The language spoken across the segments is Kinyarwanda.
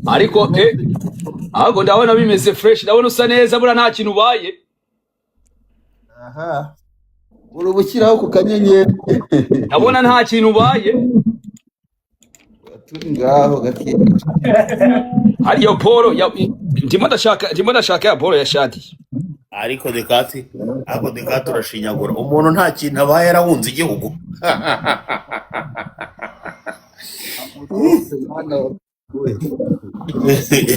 ariko ahubwo ndabona bimeze fresh, ndabona usa neza bura nta kintu ubaye. Aha. Urubukiraho ku kanyenyeri. Ndabona nta kintu ubaye. Turi ngaho gake. Hariyo Polo ndimo ndashaka ya Polo ya shadi. ariko Dekati urashinyagura umuntu nta kintu abaye yarahunze igihugu.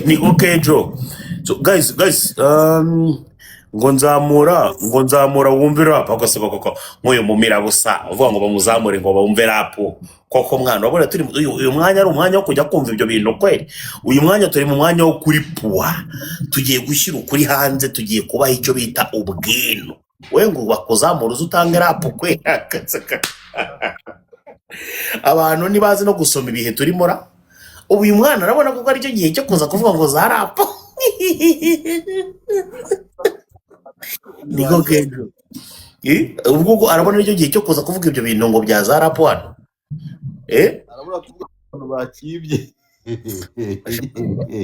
Niko Kejo. So guys, ngo nzamura wumve rap agasaba koko nk'uyu mumira busa uvuga ngo bamuzamure ngo bumve rap koko mwana wabona turi uyu mwanya ari umwanya wo kujya kumva ibyo bintu kweli. Uyu mwanya turi mu mwanya wo kuri puwa, tugiye gushyira ukuri hanze, tugiye kubaha icyo bita ubwino. We ngo bakuzamura uzutange rap kweli. Abantu nibazi no gusoma ibihe turimo ra. Ubu uyu mwana arabona ko ari cyo gihe cyo kuza kuvuga ngo za rap. Niko Kejo. Ubwo arabona icyo gihe cyo kuza kuvuga ibyo bintu ngo bya za rap hano. Arabura kuvuga abantu bakibye.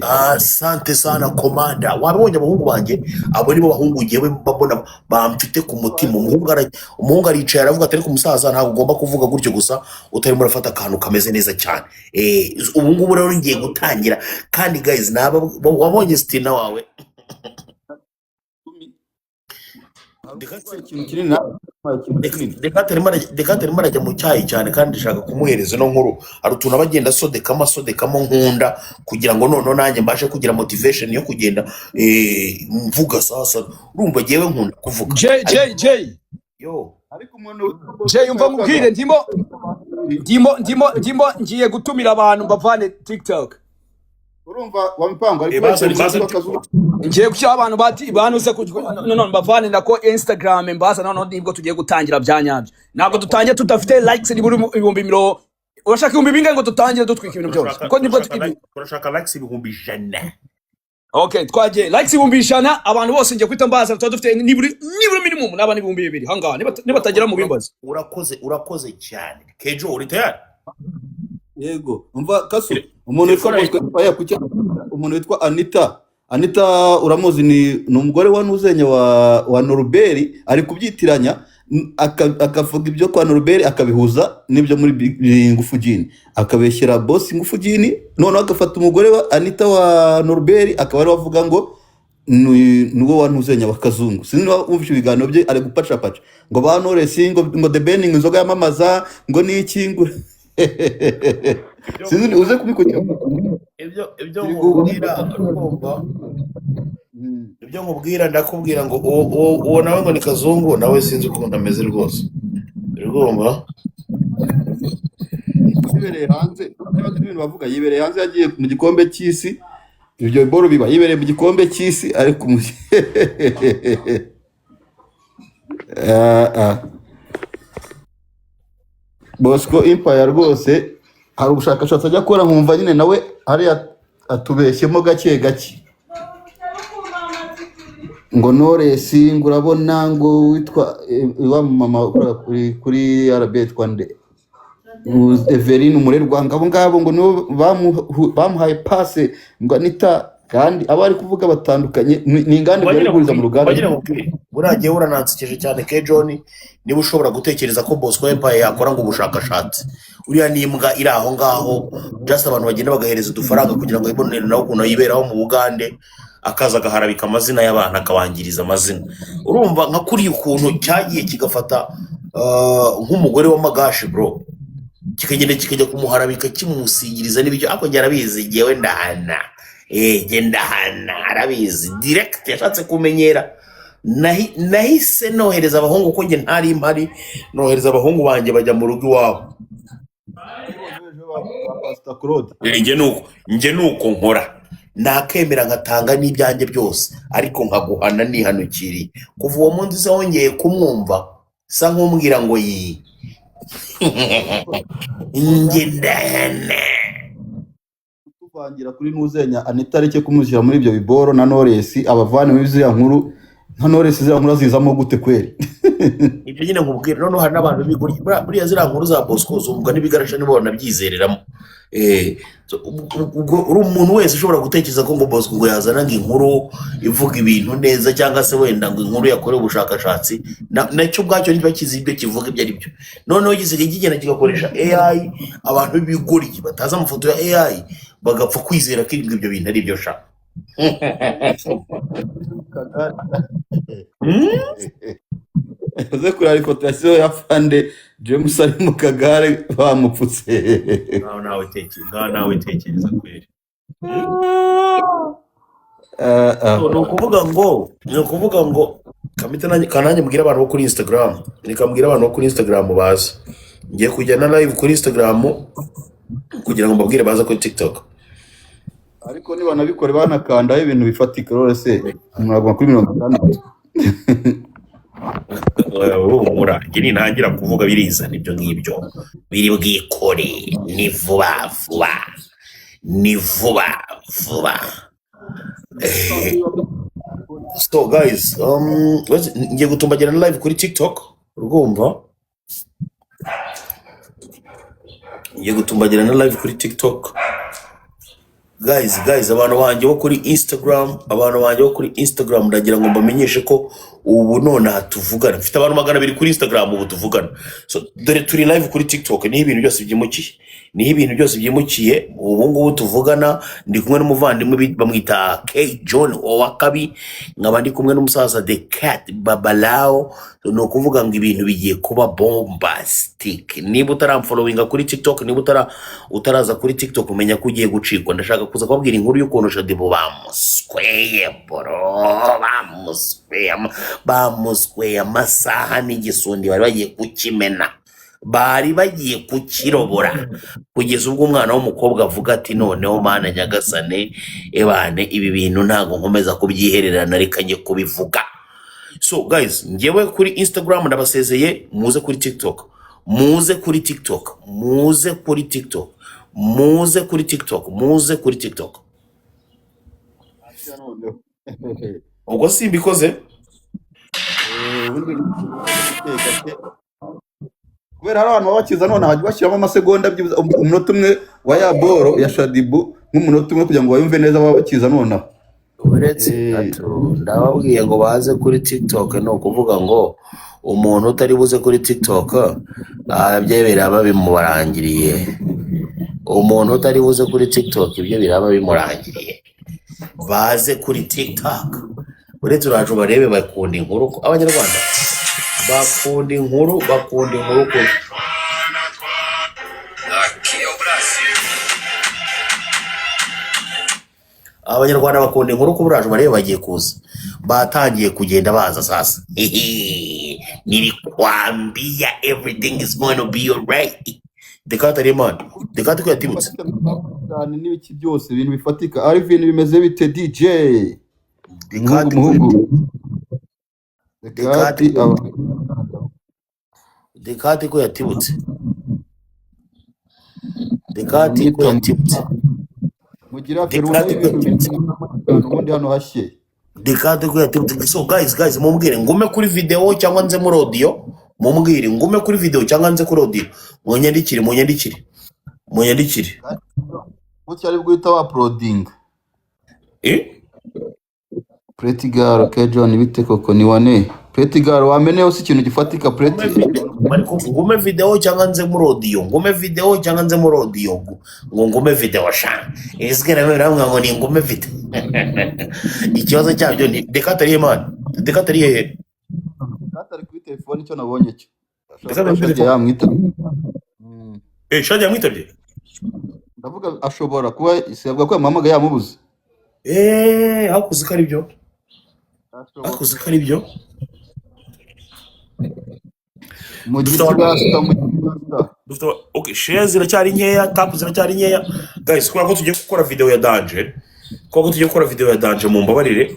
Asante sana komanda. Wabonye abahungu banjye, abo nibo bahungu ngewe mbabona bamfite ku mutima. Umuhungu aricaye aravuga ati ariko umusaza ntabwo ugomba kuvuga gutyo gusa utarimo urafata akantu kameze neza cyane. Ubu ngubu rero ngiye gutangira kandi guys wabonye Stina wawe. Dekate arimo arajya mu cyayi cyane kandi ndashaka kumuhereza no nkuru. Hari utuntu abagenda asodekamo nkunda kugira ngo noneho nanjye mbashe kugira motivation yo kugenda mvuga sasa. Urumva ngewe nkunda kuvuga. Yo. Ariko umuntu umva mubwire ndimo ngiye gutumira abantu mbavane TikTok. Urumva wampango ariko ngiye gushyira abantu banuze none mbavane nako Instagram mbaza none nibwo tugiye gutangira byanyabyo. Ntabwo dutangiye tudafite likes ni buri 100. Urashaka 100 bingahe ngo dutangire dutwika ibintu byose? Ko nibwo turashaka likes 100. Okay, twaje likes 100 abantu bose ngiye kwita mbaza dufite niburi minimum naba 200 hanga niba tagira mu bimbaza. Urakoze cyane. Kejo uri tayari? Yego. Umva kaso umuntu witwa Anita uramuzi ni umugore wa Nuzenya wa Norbert ari kubyitiranya akavuga ibyo kwa Norbert akabihuza n'ibyo muri Ngufu Jini akabeshyira boss Ngufu Jini none agafata umugore wa Anita wa Norbert akaba ari wavuga ngo nuwo wa Nuzenya bakazungu sinzi wumvisha ibiganiro bye ari gupaca ngo ba Knowless ngo the burning inzoga yamamaza ngo niki ngo sinzi uze kumikujya ibyo nkubwira ndakubwira ngo uwo nawe ngo ni Kazungu nawe sinzi ukuntu ameze rwose. Urumva yibereye hanze ibintu bavuga yibereye hanze yagiye mu gikombe cy'isi ibyo boro biba yibereye mu gikombe cy'isi ariko Bosco Empire rwose hari ubushakashatsi ajya akora nkumva nyine nawe ari atubeshyemo gake ngo Knowless ngo urabona ngo witwa wa mama kuri RB Twande Evelyn umurerwa ngabo ngo nibo bamuhaye passe ngo Anita kandi abari kuvuga batandukanye ni ingande bari kuriza mu ruganda. Buragiye uranansekeje cyane ke John niba ushobora gutekereza ko Bosco Empire yakora ngo ubushakashatsi. Uriya ni imbwa iri aho ngaho just abantu bagenda bagahereza udufaranga kugira ngo ibonere nawe ukuntu yiberaho mu Bugande akaza gaharabika amazina y'abantu akabangiriza amazina. Urumva nka kuri ukuntu cyagiye kigafata nk'umugore wa Magashi bro kikagenda kikajya kumuharabika kimusigiriza n'ibyo ako byarabizi yewe ndahana genda hana arabizi direct yashatse kumenyera. Nahise nohereza abahungu ko nge ntari impari nohereza abahungu banjye bajya mu rugo iwabo. Nge nuko nkora nakemera ngatanga n'ibyanjye byose ariko nkaguhana nihanukiriye. Kuva uwo munsi se wongeye kumwumva sa nk'umbwira ngo yi nge ndahana tuvangira kuri Nuzenya Anita areke kumushyira muri ibyo biboro na Knowless abavane mu izo nkuru nka Knowless ziriya nkuru zizamo gute kweri? ibyo nyine nkubwira noneho hari n'abantu bigurye buriya ziriya nkuru za Bosco zumvwa n'ibigarasha nibo banabyizereramo ubwo uri umuntu wese ushobora gutekereza ko ngo Bosco ngo yazana ngo inkuru ivuga ibintu neza cyangwa se wenda ngo inkuru yakorewe ubushakashatsi nacyo ubwacyo niba kizi ibyo kivuga ibyo ari byo noneho gisigaye kigenda kigakoresha AI abantu b'ibigoryi batazi amafoto ya AI bagapfa kwizera ko ibyo bintu ari byo sha Uze kureba ifoto yashyizeho ya Fande James ari mu kagare bamupfutse. nawe tekereza kweri ni ukuvuga ngo kananjye mbwira abantu bo kuri Instagram nikambwira abantu bo kuri Instagram baza ngiye kujya na live kuri Instagram kugira ngo mbabwire baza kuri TikTok Ariko niba nabikore banakandaho ibintu bifatika rwose mwagwa kuri 50. njye nintangira kuvuga birizana ibyo ngibyo biri bwikore ni vuba vuba so guys ngiye gutumbagira na live kuri TikTok urumva ngiye gutumbagira na live kuri TikTok guys abantu banjye bo kuri Instagram ndagira ngo mbamenyeshe ko ubu none tuvugana mfite abantu 200 kuri Instagram ubu tuvugana so dore turi live kuri TikTok ni ibintu byose byimukiye ubu ngubu tuvugana ndi kumwe n'umuvandimwe bamwita K John Owakabi nkaba ndi kumwe n'umusaza The Cat Babalao no kuvuga ngo ibintu bigiye kuba bombastic niba utaramfollowinga kuri TikTok niba utaraza kuri TikTok umenya ko ugiye gucikwa ndashaka kuza kubabwira inkuru y'ukuntu Shadibu bamusweye amasaha n'igisundi bari bagiye kukirobora kugeza ubwo umwana w'umukobwa avuga ati noneho mana nyagasane ebane ibi bintu ntago nkomeza kubyihererana reka njye kubivuga so guys ngewe kuri Instagram ndabasezeye muze kuri TikTok ubwo simbikoze kubera hari abantu bakiza none hajya bashyiramo amasegonda umunota umwe wa ya boro ya Shadibu nk'umunota umwe kugira ngo bayumve neza baba bakiza nonaho uretse ndababwiye ngo baze kuri TikTok no kuvuga ngo umuntu utari buze kuri TikTok ibyo biraba bimurangiriye baze kuri TikTok uretse uraje barebe bakunda inkuru abanyarwanda bakunda inkuru abanyarwanda bakunda inkuru ko buraje barebe bagiye kuza batangiye kugenda baza sasa nilikwambia everything is going to be alright Dekata Raymond Dekata ko yatibutse cyane n'ibiki byose ibintu bifatika Alvin bimeze bite DJ Dekati ko yatibutse mugira feruna ubundi hano hashye Dekati ko yatibutse so guys mumbwire ngume kuri video cyangwa nze muri audio mumbwire ngume kuri video cyangwa nze kuri audio munyandikire Gutya ari bwita wa uploading Pretty Girl K John bite koko ni wane Pretty Girl wameneho si ikintu gifatika Pretty ngume video cyangwa nze muri audio ngume video sha izigera bera ngo ni ngume video ikibazo cyabyo ni Dekata ari hehe kuri telefone cyo nabonye cyo Shadi yamwitabye ndavuga ashobora kuba isabwa ko yamamaga yamubuze hakuze ko ari byo mu gisagasta okay shares ziracyari nkeya tap ziracyari nkeya guys kubera ko tugiye gukora video ya danger mu mbabarire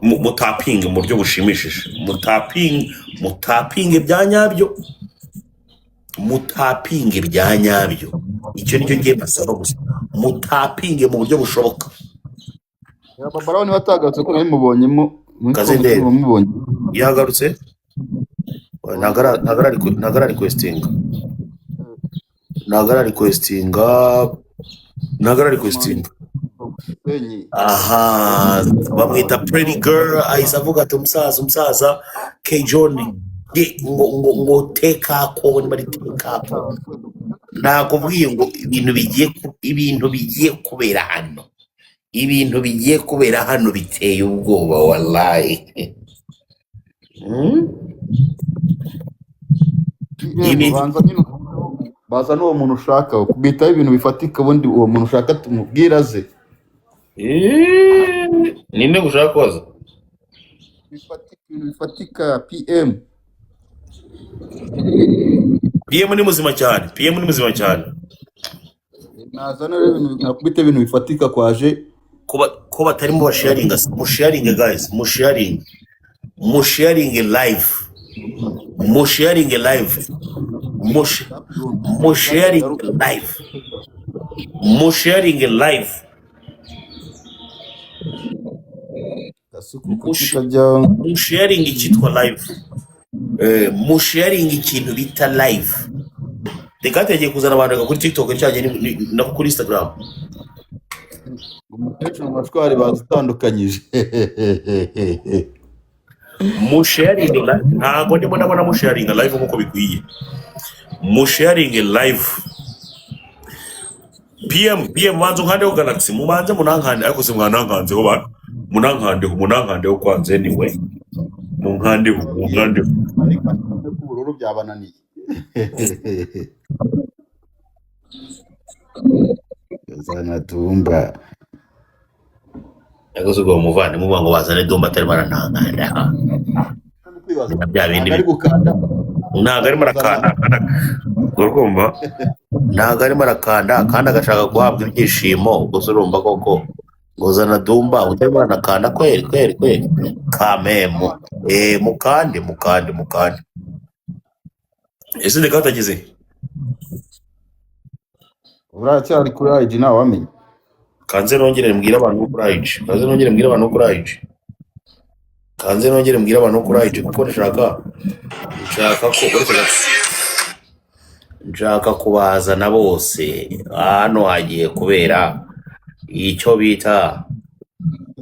mu tapping mu buryo bushimishije mu tapping bya nyabyo icyo nicyo ngiye basaba gusa mu tapping mu buryo bushoboka Babaraho ni batagatse ko nabimubonyemo muri Kazenderi wamubonye yagarutse nagara requestinga Gisenyi. aha bamwita pretty girl ahise avuga ati umusaza K John ngo take up niba ari take up nakubwiye ngo ibintu bigiye kubera hano biteye ubwoba wallahi baza n'uwo muntu ushaka kubitaho ibintu bifatika ubundi uwo muntu ushaka tumubwira aze ninde gushaka koza ibintu bifatika PM ni muzima cyane nazana ibintu nakubita ibintu bifatika kwaje ko batarimo basharinga musharinge guys musharinge live musharinge icyitwa live musharinge ikintu bita live reka yagiye kuzana abantu kuri TikTok cyane no kuri Instagram umukecuru amashwari bazitandukanyije musharinge ntabwo ndimo ndabona musharinge live nkuko bikwiye musharinge live PM manzo nkandeho Galaxy mubanze munankande ariko se mwanankanzeho ba munankandeho kwanze anyway munkandeho ubururu byabananiye Zana Dumba Ego sugo muvane muba ngo bazane Dumba atari marantanganda bya bindi ntago ari marakanda urumva ntago ari marakanda kandi agashaka guhabwa ibyishimo gusa urumva koko ngozana Dumba utari marakanda kweri kamemo mukande ese ndekatagize uracyari kuri IG nawe wamenye kanze nongere mbwira abantu kuri IG kuko nshaka kubazana bose hano hagiye kubera icyo bita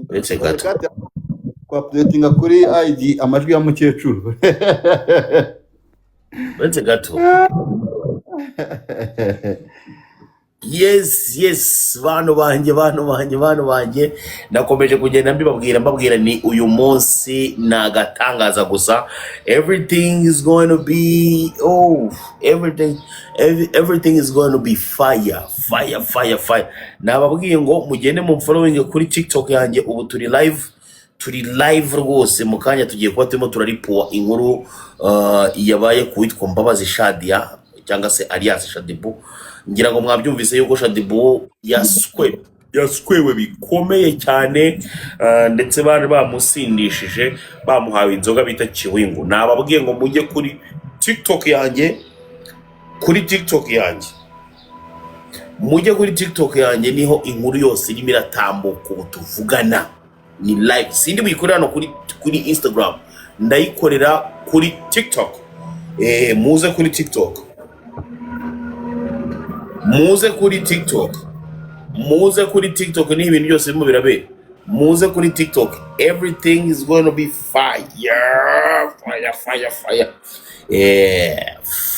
uretse gato kwa updatinga kuri IG amajwi ya mukecuru uretse gato yes bantu banjye nakomeje kugenda mbabwira ni uyu munsi nagatangaza gusa everything is going to be everything is going to be fire nababwiye ngo mugende mu following kuri TikTok yanjye ubu turi live rwose mu kanya tugiye kuba turimo turaripuwa inkuru yabaye kuwitwa Mbabazi Shadia cyangwa se alias Shadibu ngira ngo mwabyumvise yuko Shadibu yaskwewe bikomeye cyane ndetse bari bamusindishije bamuhawe inzoga bita Kiwingu nababwiye ngo mujye kuri TikTok yanjye niho inkuru yose irimo iratambuka ubu tuvugana ni live sindi buyikorera hano kuri Instagram ndayikorera kuri TikTok muze kuri TikTok ni ibintu byose birimo birabera muze kuri TikTok everything is going to be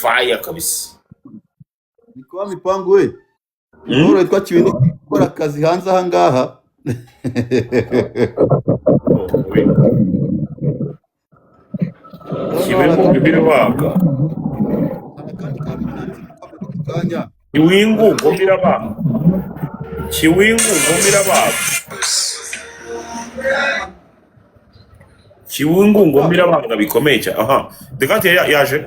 fire kabisa Nikuwa mipango we Nuru twa kibindi gukora akazi hanze aha ngaha Kiwingu birabaga Kiwingu ngo birabaga bikomeye cyane aha dekati yaje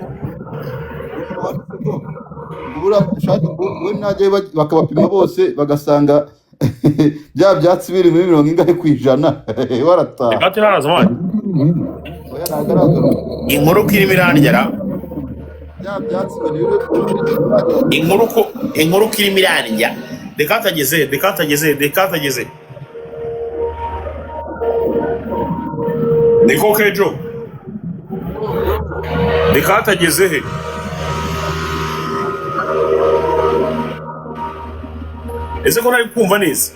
ubura shati we naje bakabapima bose bagasanga bya byatsi biri muri 90% warata dekati haraza mwana inkuru kirimo irandera inkuru kirimo irandya dekatageze niko Kejo nikatageze he ese ko nari kumva neza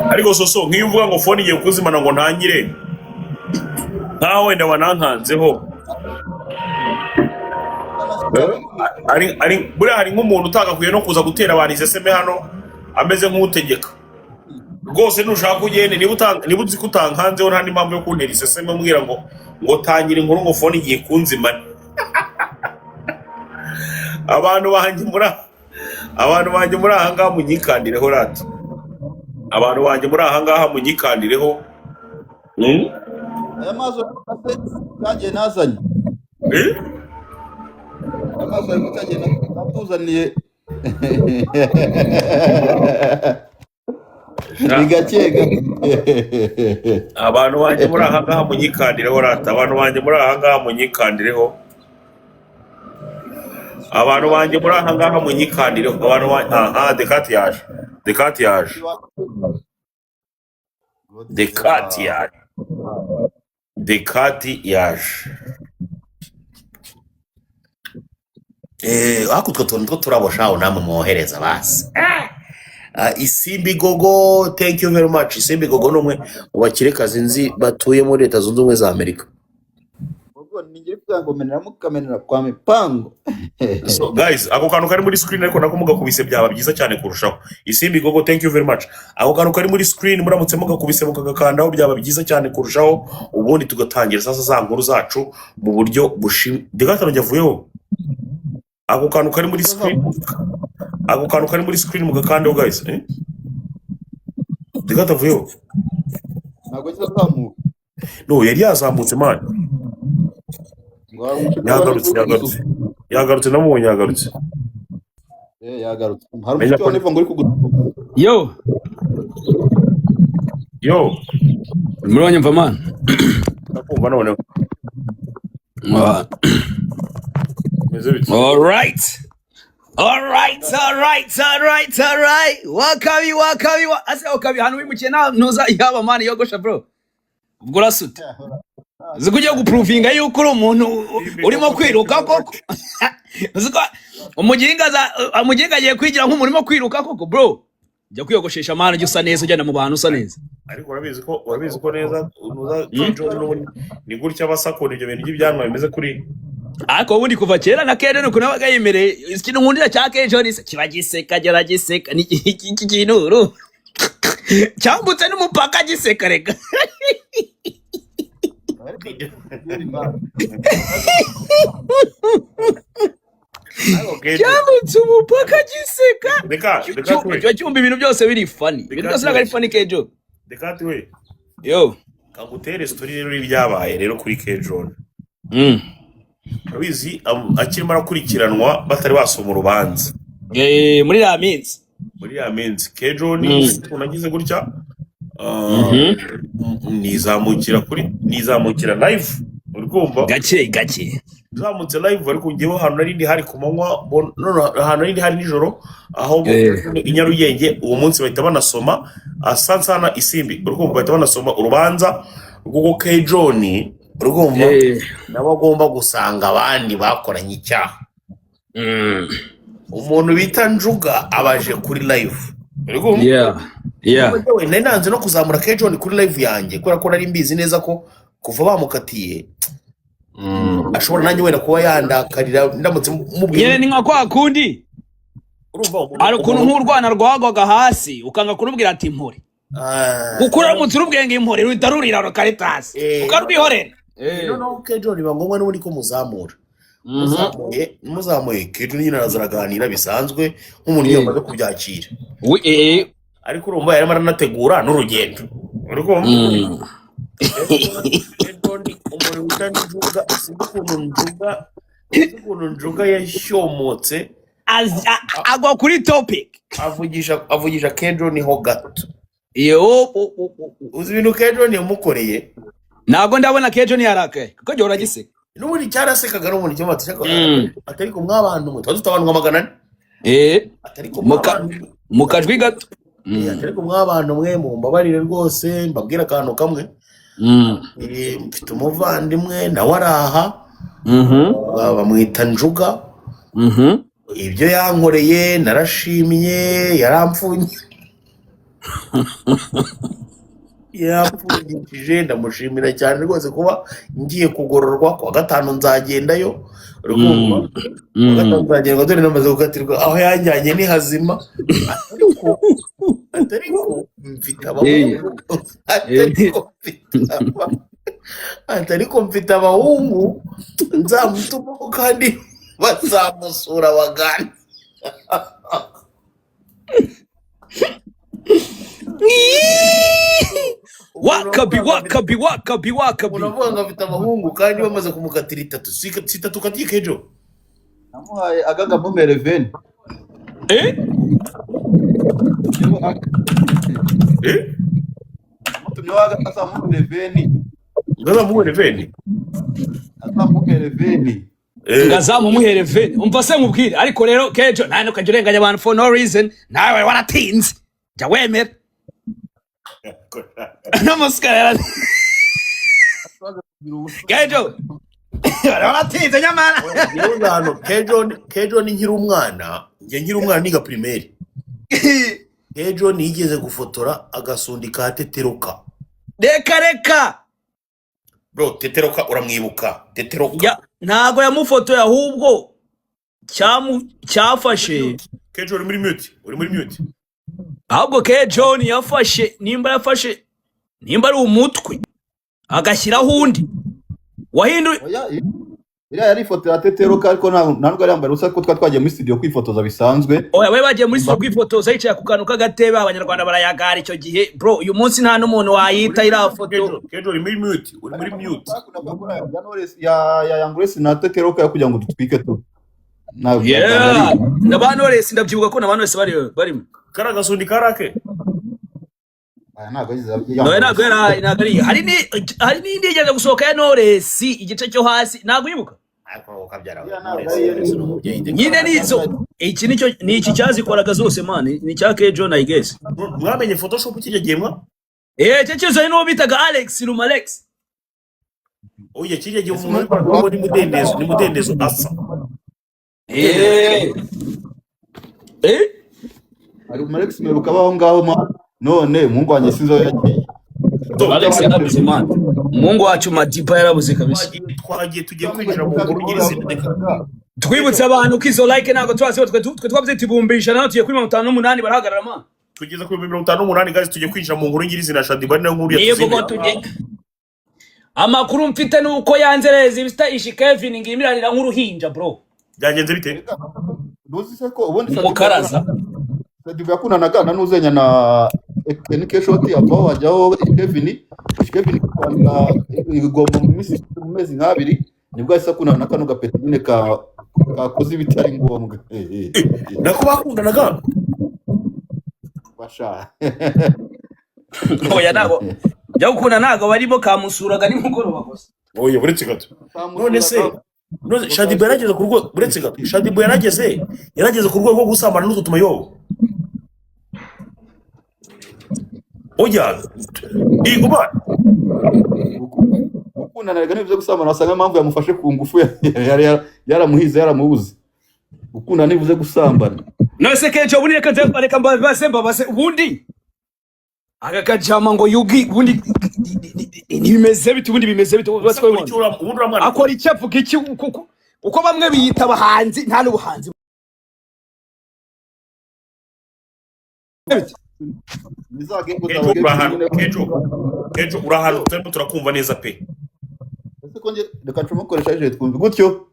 ariko soso nk'iyo uvuga ngo phone igiye kuzimana ngo ntangire nkaho wenda wanankanzeho buriya hari nk'umuntu utagakwiye no kuza gutera abantu iseseme hano ameze nk'utegeka rwose nushaka ugende niba uzi ko utankanzeho nta n'impamvu yo kuntera iseseme mbwira ngo tangire inkuru ngo phone igiye kunzimana abantu banjye muri aha ngaha munyikandireho rati abantu banjye muri aha ngaha munyikandireho aya mazi cyagiye nazanye amazi ari kutagenda atuzaniye bigakega abantu banjye muri aha ngaha munyikandireho rata abantu banjye muri aha ngaha munyikandireho abantu banjye muri aha ngaha munyikandireho abantu aha dekati yaje dekati yaje dekati yaje dekati yaje ako utwo tuntu two turaboshaho namwe mwohereza basi Isimbi Gogo, thank you very much. Isimbi Gogo numwe mu bakirekazi nzi batuye muri Leta Zunze Ubumwe za Amerika. ubwo ningira ngo menera mukamenera kwa mipango So guys, ako kantu kari muri screen ariko nako mugakubise byaba byiza cyane kurushaho. Isimbi Gogo, thank you very much. Ako kantu kari muri screen muramutse mugakubise mukagakandaho byaba byiza cyane kurushaho, ubundi tugatangira sasa za nkuru zacu mu buryo Degatano yavuyeho. Ako kantu kari muri screen ako kantu kari muri screen mugakandaho guys, Degatano avuyeho. ntabwo kizazamuka No, yari yazamutse man. Yagarutse namubonye yagarutse. yagarutse hari umucyo wa nivo ngo uri kugura yo murabonye mva man nakumva none meze biti all right wakabi ase wakabi hano wimukiye ntuza yaba man yogosha bro ubwo urasute uzi kujya guprovinga yuko uri umuntu urimo kwiruka koko uzi ko umuginga agiye kwigira nk'umurimo kwiruka koko bro jya kwiyogoshesha man ujya usa neza ugenda mu bantu usa neza ariko urabizi ko neza unuza ni gutya basakora ibyo bintu by'ibyanwa bimeze kuri ariko ubundi kuva kera na kera nuko nabaga yemereye ikintu nkundira cya Kejo kiba giseka gera giseka ni iki kintu cyambutse n'umupaka giseka rega cyambutse umupaka giseka cyo cyumba ibintu byose biri funny ibintu byose nagari funny Kejo Dekati we yo kagutere story rero ibyabaye rero kuri Kejo abizi akirimo arakurikiranwa batari basoma urubanza muri ya minsi Kejo ni unagize gutya nizamukira live uri kumva gake zamutse live ariko ngewe hano narindi hari ku manywa hano narindi hari nijoro aho inyarugenge uwo munsi bahita banasoma asansana Isimbi uri kumva bahita banasoma urubanza rw'uko Kejo ni urumva nabo agomba gusanga abandi bakoranye icyaha umuntu bita Njuga abaje kuri live nari nanze no kuzamura Kejo kuri live yanjye kubera ko nari mbizi neza ko kuva bamukatiye ashobora nanjye wenda kuba yandakarira ndamutse mubwiye ni nka kwa kundi ari ukuntu nk'urwana rwagwaga hasi ukanga kurubwira ati impore kuko uramutse urubwenge impore ruhita rurira rukaritasi ukarwihorera no Kejo biba ngombwa n'ubundi ko muzamura muzamuye Kejo nyine arazaraganira bisanzwe nk'umuntu yamaze kubyakira ariko urumva yarimo aranategura n'urugendo uriko umuntu wita Njuga ukuntu Njuga yashyomotse agwa kuri topic avugisha Kejo niho gato uzi ibintu Kejo yamukoreye ntabwo ndabona Kejo yarakaye kuko jya uragiseka n'ubundi cyarasekaga n'umuntu cyamaze atari ko mw'abantu mwe twaduta abantu 400 atari ko mu kajwi gato atari ko mw'abantu mwe mumbabarire rwose mbabwira akantu kamwe. Mfite umuvandimwe nawe araha bamwita Njuga. Ibyo yankoreye narashimye, yampfunyikije ndamushimira cyane rwose kuba ngiye kugororwa kuwa gatanu nzagendayo. Kuwa gatanu nzagendayo dore namaze gukatirwa aho yanjyanye ni hazima. Ariko mfite abahungu nzamutumaho kandi bazamusura bagana. wakabi Unavuga ngo afite abahungu kandi bamaze kumukatira 3 si 3 katiye kejo. namuhaye agaga mumere veni mutumye waga asamumere veni asamumere veni ngazamumuhere veni umva se mubwire ariko rero kejo nane ukajya urenganya abantu for no reason nawe waratinze jya wemera namusikara kejo waratinze nyamara Kejo ni nkiri umwana niga primaire. Kejo nigeze gufotora agasundi ka Teteroka. reka Bro, Teteroka uramwibuka? Teteroka ntago yamufotoye ahubwo cyafashe. Kejo uri muri mute. Ahubwo Kejo yafashe nimba ari umutwe agashyiraho undi wahinduye. iriya yari ifoto ya Teteroka ariko ntabwo ari yambaye ubusa ko twagiye muri studio kwifotoza bisanzwe. Oya we bagiye muri studio kwifotoza yicaye ku kantu k'agatebe abanyarwanda barayagara icyo gihe. Bro uyu munsi nta n'umuntu wayita iriya foto. Kejo uri muri mute. ya Yanguresi na Teteroka yo kugira ngo dutwike tu. N'abantu wese ndabyibuka ko n'abantu wese barimo. Kara gasundi karake. Ntabwo yari hari n'indi yajya gusohoka ya Knowless igice cyo hasi ntabwo yibuka. Nyine nizo iki nicyo ni iki cyazikoraga zose man ni cya Kejo I guess. Mwamenye Photoshop kijye gemwa? Cyo cyose no bitaga Alex Lumalex. Oya kijye gihe umuntu ni mudendezo asa. Ari Lumalex meruka baho ngaho none Mungu wanjye sinzo yagiye. Alex yarabuze man. Mungu wacu Madiba yarabuze kabisa. Twagiye tugiye kwinjira mu nkuru nyirizina. Twibutse abantu ko izo like ntago twazi twe twavuze tibumbisha naho tugiye kuri 58 barahagarara man. Tugeze kuri 58 guys tugiye kwinjira mu nkuru nyirizina Shadiba nayo nkuru ya amakuru mfite nuko yanzereza ibista ishi Kevin ngimiranira nk'uruhinja bro. Byagenze bite? Nuzi se ko ubundi Mukaraza. Shadiba yakunanaga na nuzenya na NK shoti abaho wajyaho Kevin kwandika igomba mu mezi nk'abiri nibwo ahise akunana na kano gapeti nyine kakoze ibitari ngombwa. Nako bakundanaga basha oya nabo jya gukunda ntago barimo kamusuraga nimugoroba gusa. Oya buretse gato none se Shadiba yarageze ku rwo buretse gato Shadiba yarageze ku rwo rwo gusambana n'ututuma yobo. Oya iguma gukundana rega n'ibyo gusambana wasanga impamvu yamufashe ku ngufu yaramuhize yaramubuze. Gukundana nivuze gusambana no se Kejo buni reka mbase ubundi agakajama ngo yugi ubundi nimeze bite ubundi bimeze bite akora icyavuga iki uko bamwe biyita abahanzi nta n'ubuhanzi. Kejo urahano turimo turakumva neza pe. Ese ko nge reka tumukoresha ije twumve gutyo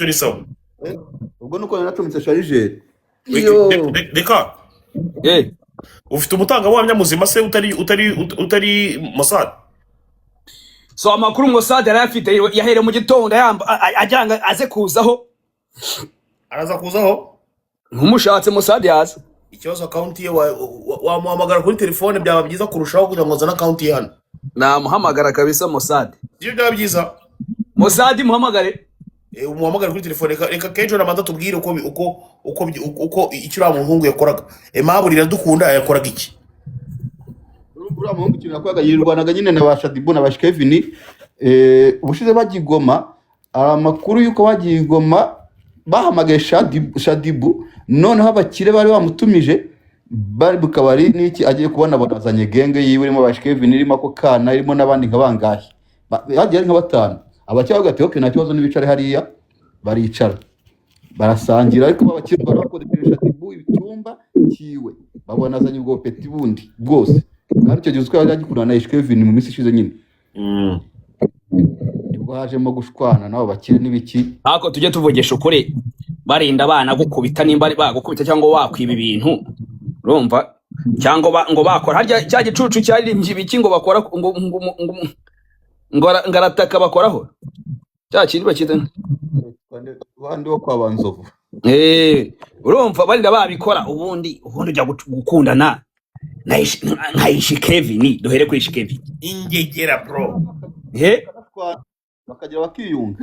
ni sawa. Ubwo nuko nanacumitse charger. Reka ufite umutangabuhamya muzima se utari Mossad? So amakuru Mossad yari afite yahere mu gitondo ajyanga aze kuzaho. Araza kuzaho? Ntumushatse Mossad yaza. Ikibazo account ye wamuhamagara kuri telefone byaba byiza kurushaho kugira ngo zana account ye hano. Namuhamagara kabisa Mossad. Ibyo byaba byiza. Mossad muhamagare. umuhamagara kuri telefone reka Kejo na Manda tubwire uko icyo uriya muhungu yakoraga. Aimable Iradukunda yakoraga iki? uriya muhungu ikintu yakoraga yirirwanaga nyine na ba Shadibu na ba Kevin. Ubushize bagiye Goma, amakuru yuko bagiye Goma bahamagaye Shadibu, noneho abakire bari bamutumije bari bukabari n'iki agiye kubona bazanye genge yiwe irimo ba Kevin, irimo ako kana, irimo n'abandi nkabangahe bagiye nka batanu. Abakire bagati okay nta kibazo n'ibicare hariya, baricara barasangira, ariko babakire barakodesha Shadibu icyumba kiwe, babona azanye ubwo peti bundi bwose, kandi icyo gihe twari yagikundana na Kevin mu minsi ishize nyine. Nibwo hajemo gushwana nabo bakire n'ibiki. Ako tujye tuvugesha ukuri, barinda abana gukubita nimba bagukubita cyangwa wakwiba ibintu, urumva, cyangwa ngo bakora harya cya gicucu cyaririmbye ibiki ngo bakora ngo ngarataka bakoraho cya kintu bakita bandi wo kwa Banzovu. Urumva barinda babikora, ubundi ujya gukundana nka Kevin. Duhere kuri Kevin ingegera bro, bakagira bakiyunga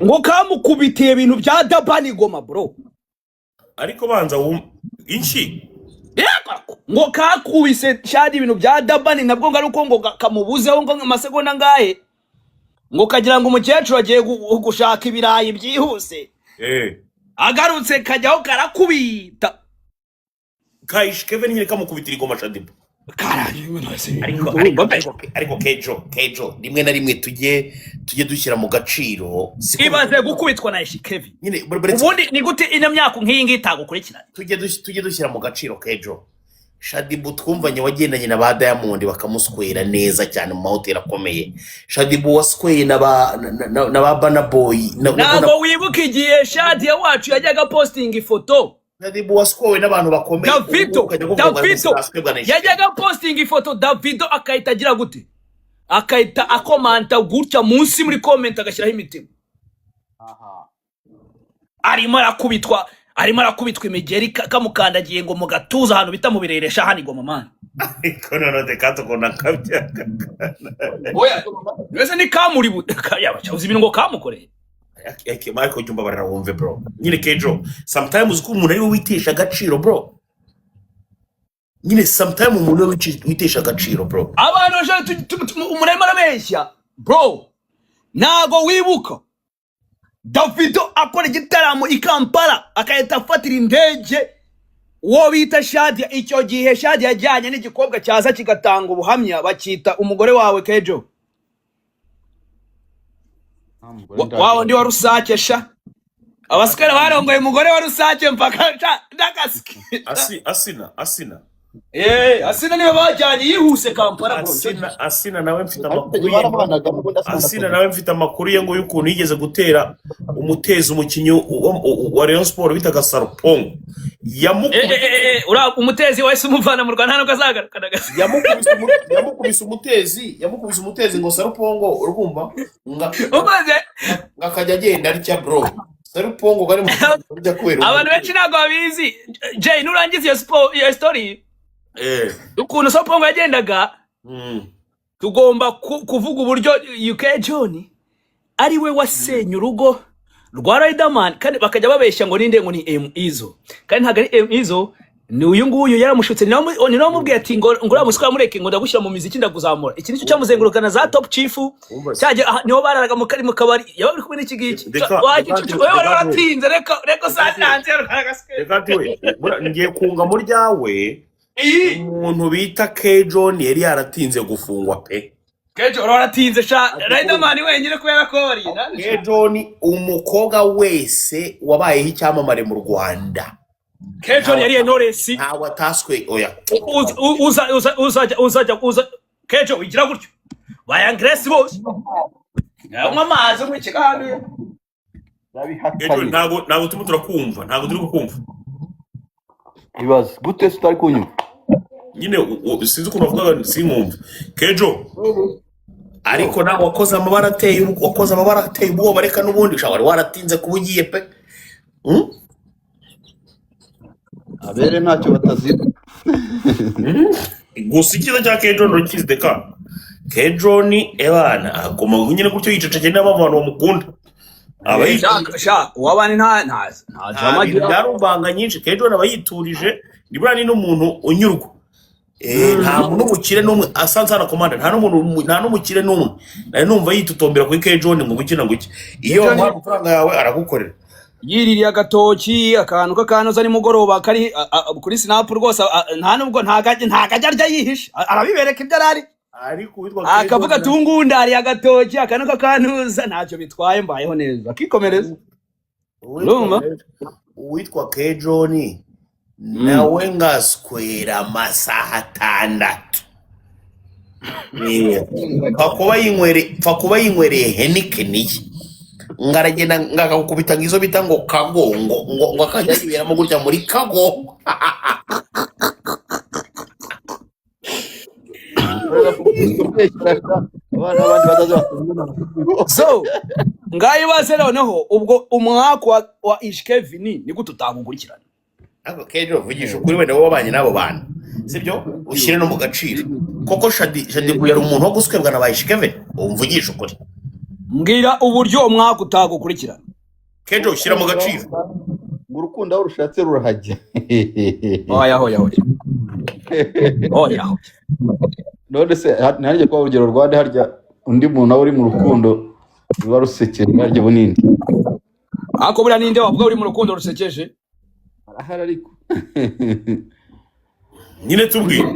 ngo kamukubitiye ibintu bya Dabani Goma bro, ariko banza inshi ngo kakubise Shadi ibintu bya Dabani, nabwo ngaruko ngo kamubuzeho ngo amasegonda ngahe, ngo kagira ngo umukecuru agiye gushaka ibirayi byihuse, agarutse kajyaho karakubita Kevin nyine kamukubitira igoma Shadibu. Ariko Kejo rimwe na rimwe tujye dushyira mu gaciro. Ibaze gukubitwa na Kevin nyine ubundi ni gute ino myaka nk'iyi ngiyi itagukurikirana. Tujye dushyira mu gaciro Kejo. Shadibu twumvanye wagendanye na ba Diamond bakamuswera neza cyane mu mahoteli akomeye. Shadibu wasweye na ba Bana Boy. Ntabwo wibuka igihe Shadi wacu yajyaga posting ifoto. Shadibu waskowe n'abantu bakomeye. Davido yajyaga posting ifoto, Davido akahita agira gute, akahita akomanta gutya munsi muri comment agashyiraho imitima. Arimo arakubitwa imigeri kamukandagiye ngo mu gatuza ahantu bita mu bireresha hano Goma man. Ariko none dekato kona kabya. Oya wese ni kamuri yaba cyuzi ibintu ngo kamukoreye. Mariko jumba barara wumve bro. Nyine Kejo sometimes uko umuntu ari witesha agaciro bro. Nyine sometimes umuntu witesha agaciro bro. Abantu umurema arabeshya bro. Nago wibuka Davido akora igitaramo i Kampala akahita afatira indege uwo bita Shadi. Icyo gihe Shadi yajyanye n'igikobwa cyaza kigatanga ubuhamya bakita umugore wawe Kejo. Wao ndi wa Rusake sha. Abasikara barongoye umugore wa Rusake mpaka ndakasiki. Asina. Asina niwe bajyanye yihuse Kampala bro. Asina nawe mfite amakuru. Asina nawe mfite amakuru ye ngo yukuntu yigeze gutera umutezi umukinyo wa Rayon Sport bitaga Sarpong. Umutezi wese umuvana mu Rwanda ntabwo azagaruka. Yamukubise umutezi ngo Sarpongo urumva ngakajya agenda aricya bro. Sarpongo gari mu bijya kwera. Abantu benshi ntabwo babizi. Jay nurangize iyo story. Ukuntu Sarpongo yagendaga, tugomba kuvuga uburyo UK John ari we wasenye urugo rwa Riderman, kandi bakajya babeshya ngo ninde ngo ni Izo, kandi ntago ari Izo, ni uyu nguyu yaramushutse. Ni nawe mubwiye ati ngo uramuswa mureke ngo ndagushyira mu muziki ndakuzamura. Iki nicyo cyamuzengurukana za Top Chief cyaje niho bararaga mu kabari yaba uri kumwe n'iki giki. Wewe waratinze reka sananze reka ngiye kunga muri ryawe. Umuntu bita Kejo yari yaratinze gufungwa pe. Kejo waratinze sha Riderman wenyine kubera ko bari Kejo ni umukobwa wese wabayeho icyamamare mu Rwanda. Kejo yari Noresi ntawe ataswe oya uza Kejo wigira gutyo baya Grace bose nyamwe amazi mu kigande Kejo ntago tumu turakumva ntago turi kukumva. Ibaze gute tutari kunyumva nyine sinzi ukuntu bavuga sinkumva Kejo. Ariko nawe wakoze amabara ateye ubwoba reka n'ubundi ushobora waratinze kuba ugiye pe. Abere ntacyo bataziba. Gusa ikiza cya Kejo ntukizi deka. Kejo ni ebana agoma nyine gutyo yiceceke n'abantu bamukunda. sha wabani nta drama ibintu byarubanga nyinshi Kejon aba yiturije nibura ni n'umuntu unyurwa nta muntu umukire n'umwe asansana komanda nta n'umukire n'umwe nari numva yitutombera kuri Kejon ngo gukina guki iyo amafaranga yawe aragukorera yiririye agatoki akantu k'akanoza nimugoroba kari kuri snap rwose nta nubwo ntagajya arya yihisha arabibereka ibyo arari ariko witwa akavuga tungundari agatoki akantu k'akanuza ntacyo bitwaye mbayeho neza akikomereza urumva uwitwa Kejon nawe ngaswera amasaha 6 fakuba yinywereye Heineken ngaragenda ngakakubita ngizo bita ngo kagongo ngo akajya yiberamo gutya muri kagongo so ngayo base noneho ubwo umwaka wa Ishkevini ni gute utagukurikirana ako Kejo vugisha ukuri wenda wabanye nabo bantu sibyo ushyire no mu gaciro koko Shadi kuyara umuntu wo guswebwa na Ishkevini umvugisha ukuri mbwira uburyo umwaka utagukurikirana Kejo ushyira mu gaciro urukundo aho rushatse rurahajya oya none se nanjye kwa urugero rwande harya undi muntu uri mu rukundo ruba rusekeje harya bunini ako buriya ninde wavuga uri mu rukundo rusekeje arahari ariko nyine tubwire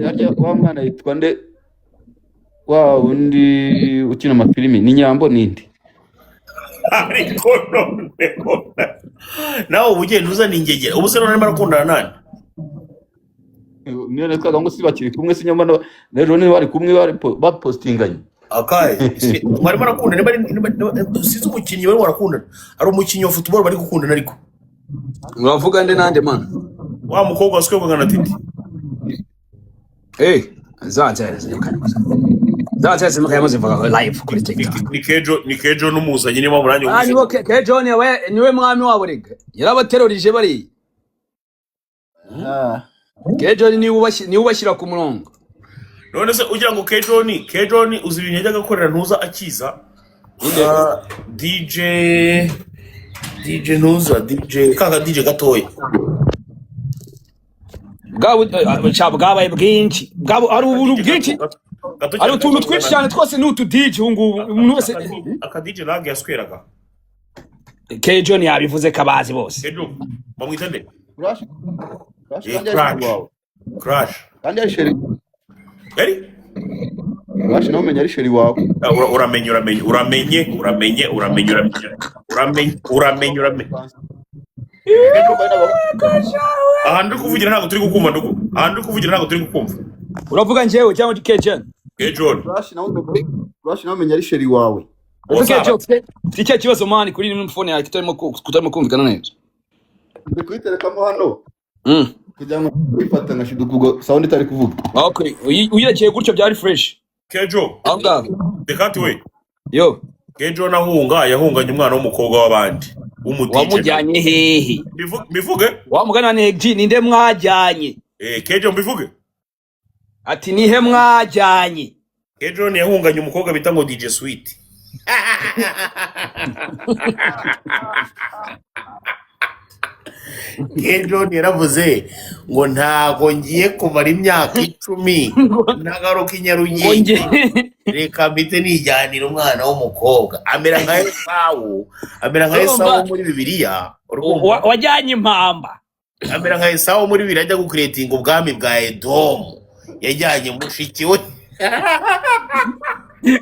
harya wa mwana yitwa nde wa undi ukina amafilimi ni Nyambo ninde ariko nawe ugenda uzana ingegera ubu se none barakundana nani niyo netwaga ngo si bakiri kumwe si nyamana rero ni bari kumwe bari bapostinganye akaye mwari barakundana sizo umukinnyi bari barakundana ari umukinnyi wa football bari gukundana ariko uravuga nde nande man wa mukobwa waswebwa ngana titi zanze mukayamaze mvuga live kuri TikTok ni Kejo n'umuzanye niba muranye nibo Kejo niwe mwami wabo rega yarabaterorije bari Kejo ni ubashyira ku murongo none se ugira ngo Kejon uzi ibintu yajyaga gukorera ntuza akiza DJ ntuza DJ kaka DJ gatoya bwabaye bwinshi ari ubuntu bwinshi ari utuntu twinshi cyane twose n'utu DJ umuntu wese aka DJ ntabwo yasweraga Kejon yabivuze kabazi bose Kejo bamwita nde Crash kandi ari sheri Crash nawe umenya ari sheri wawe uramenye ahantu kuvugira ntabwo turi gukumva nduko ahantu kuvugira ntabwo turi gukumva uravuga njyewe cyangwa Kejon Crash nawe umenya ari sheri wawe Tike kibazo mani kuri phone yawe kitarimo kumvikana neza ndikuiterekamo hano kugira ngo wifata nka shiduka ubwo sound itari kuvuga okay uyirekeye gutyo byari fresh Kejo anga dekati we yo Kejo yahunganye umwana w'umukobwa w'abandi w'umudije wamujyanye hehe bivuge wamugana neji ninde mwajyanye Kejo bivuge ati nihe mwajyanye Kejo yahunganye umukobwa bita ngo DJ Sweet Kejo yaravuze ngo ntago ngiye kumara imyaka 10 nagaruka Inyarugiye reka mbite nijyanira umwana w'umukobwa amera nka Esawu muri Bibiliya wajyanye impamba amera nka Esawu muri Bibiliya ajya gucreatinga ubwami bwa Edomu yajyanye mushiki we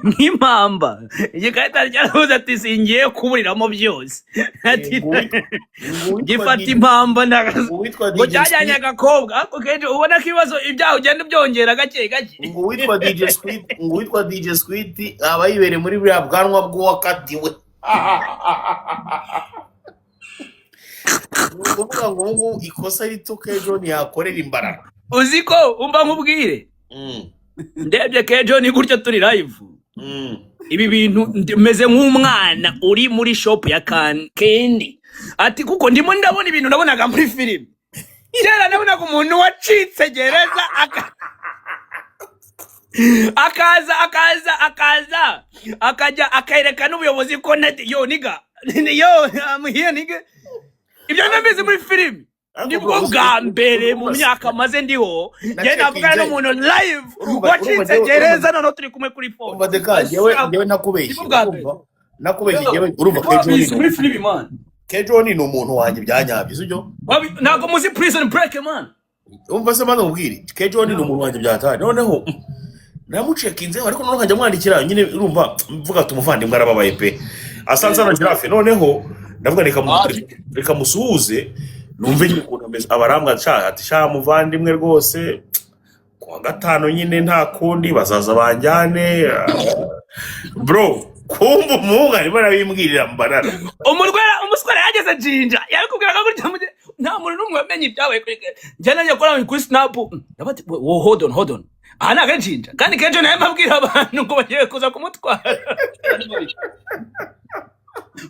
nk'impamba igikarita cyaravuze ati singiye kuburiramo byose ati gifata impamba ngo cyajyanye agakobwa ariko Kejo ubona ko ibibazo ibyaha ugenda byongera gake ngo witwa DJ Sweet aba yibereye muri buriya bwanwa bw'uwakatiwe ukuvuga ngo ubu ikosa rito Kejo yakorera imbaraga uzi ko umva nkubwire ndebye Kejo ni gutyo turi live ibi bintu meze nk'umwana uri muri shop ya Candy ati kuko ndimo ndabona ibintu nabonaga muri film kera nabonaga umuntu wacitse gereza akajya akareka n'ubuyobozi ko yo niga yo amuhiye niga ibyo nabizi muri filimi nibwo bwa mbere mu myaka maze ndiho njye navugana n'umuntu live wacitse gereza noneho turi kumwe kuri phone yewe nakubeshye urumva muri filimi man Kejoni ni umuntu wanjye byanyabye sibyo ntabwo muzi prison break man umva se mwana ubwire Kejoni ni umuntu wanjye byatari noneho namucekinze ariko noneho nkajya mwandikira nyine urumva mvuga tumuvandimwe arababaye pe asanze na Giraffe noneho ndavuga reka musuhuze numve nyine ukuntu ameze abarambwa ati sha muvandimwe rwose kuwa gatano nyine nta kundi bazaza banjyane bro kumva umuhungu arimo arabimbwirira mbarara umuswara yageze jinja yarikubwiraga gutya nta muntu n'umwe wamenye ibyabaye kuri njye najya kora kuri snap ndabati hold on aha ntago jinja kandi kenshi nawe mbabwira abantu ngo bagiye kuza kumutwara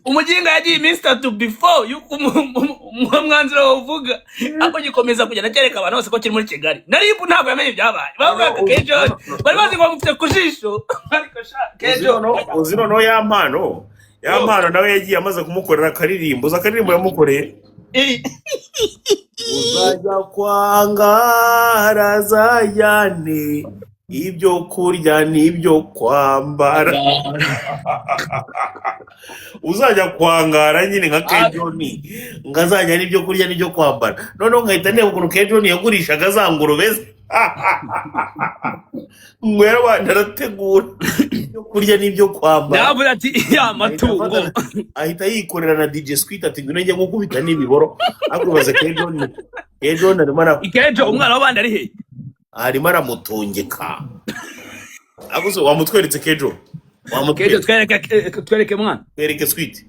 umuginga yagiye iminsi 3 before umwanzuro uvuga ako gikomeza kugenda cyereka abantu bose ko kiri muri Kigali naribu ntabwo yamenye ibyabaye bavuga kenshi bari bazi ngo bamufite ku jisho ariko uzi noneho ya mpano nawe yagiye amaze kumukorera akaririmbo yamukoreye uzajya kwangara zajyane ibyo kurya n'ibyo kwambara uzajya kwangara nyine nka Kejoni ngazajya n'ibyo kurya n'ibyo kwambara noneho nkahita ndeba ukuntu Kejoni yagurishaga za ngurube ze mwera ndarategura ibyo kurya n'ibyo kwambara ndavuga ati ya matungo ahita yikorera na DJ Squid ati ngwino njye nkukubita n'ibiboro akubaza Kejoni arimo umwana w'abandi ari he arimo aramutungika abuze wamutweretse Kejo twereke mwana twereke Sweet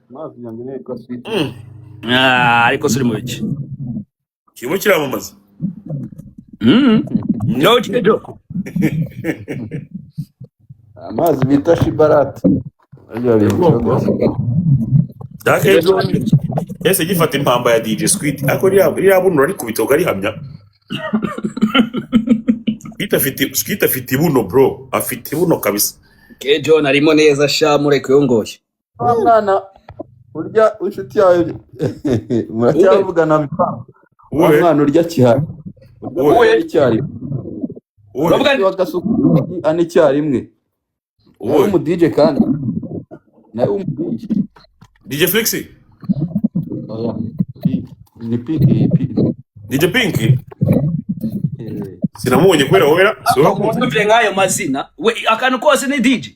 mazi yanjye ne ko Sweet ariko suri mu biki kirimo kiramamaza no Kejo amazi bita Shibarat ajya bintu Kejo ese gifata impamba ya DJ Squid ako rya buno ari kubitoga ari hamya Squid afite ibuno bro afite ibuno kabisa Kejo narimo neza sha mureke yongoye mwana urya inshuti yawe muracyavugana mipanga mwana urya kihari wowe icyari uravuga agasuku ane cyarimwe wowe mu DJ kandi nawe mu DJ Flexi ni Pinky DJ Pinky sinamubonye kubera wowe ufite ngayo mazina we akantu kose ni DJ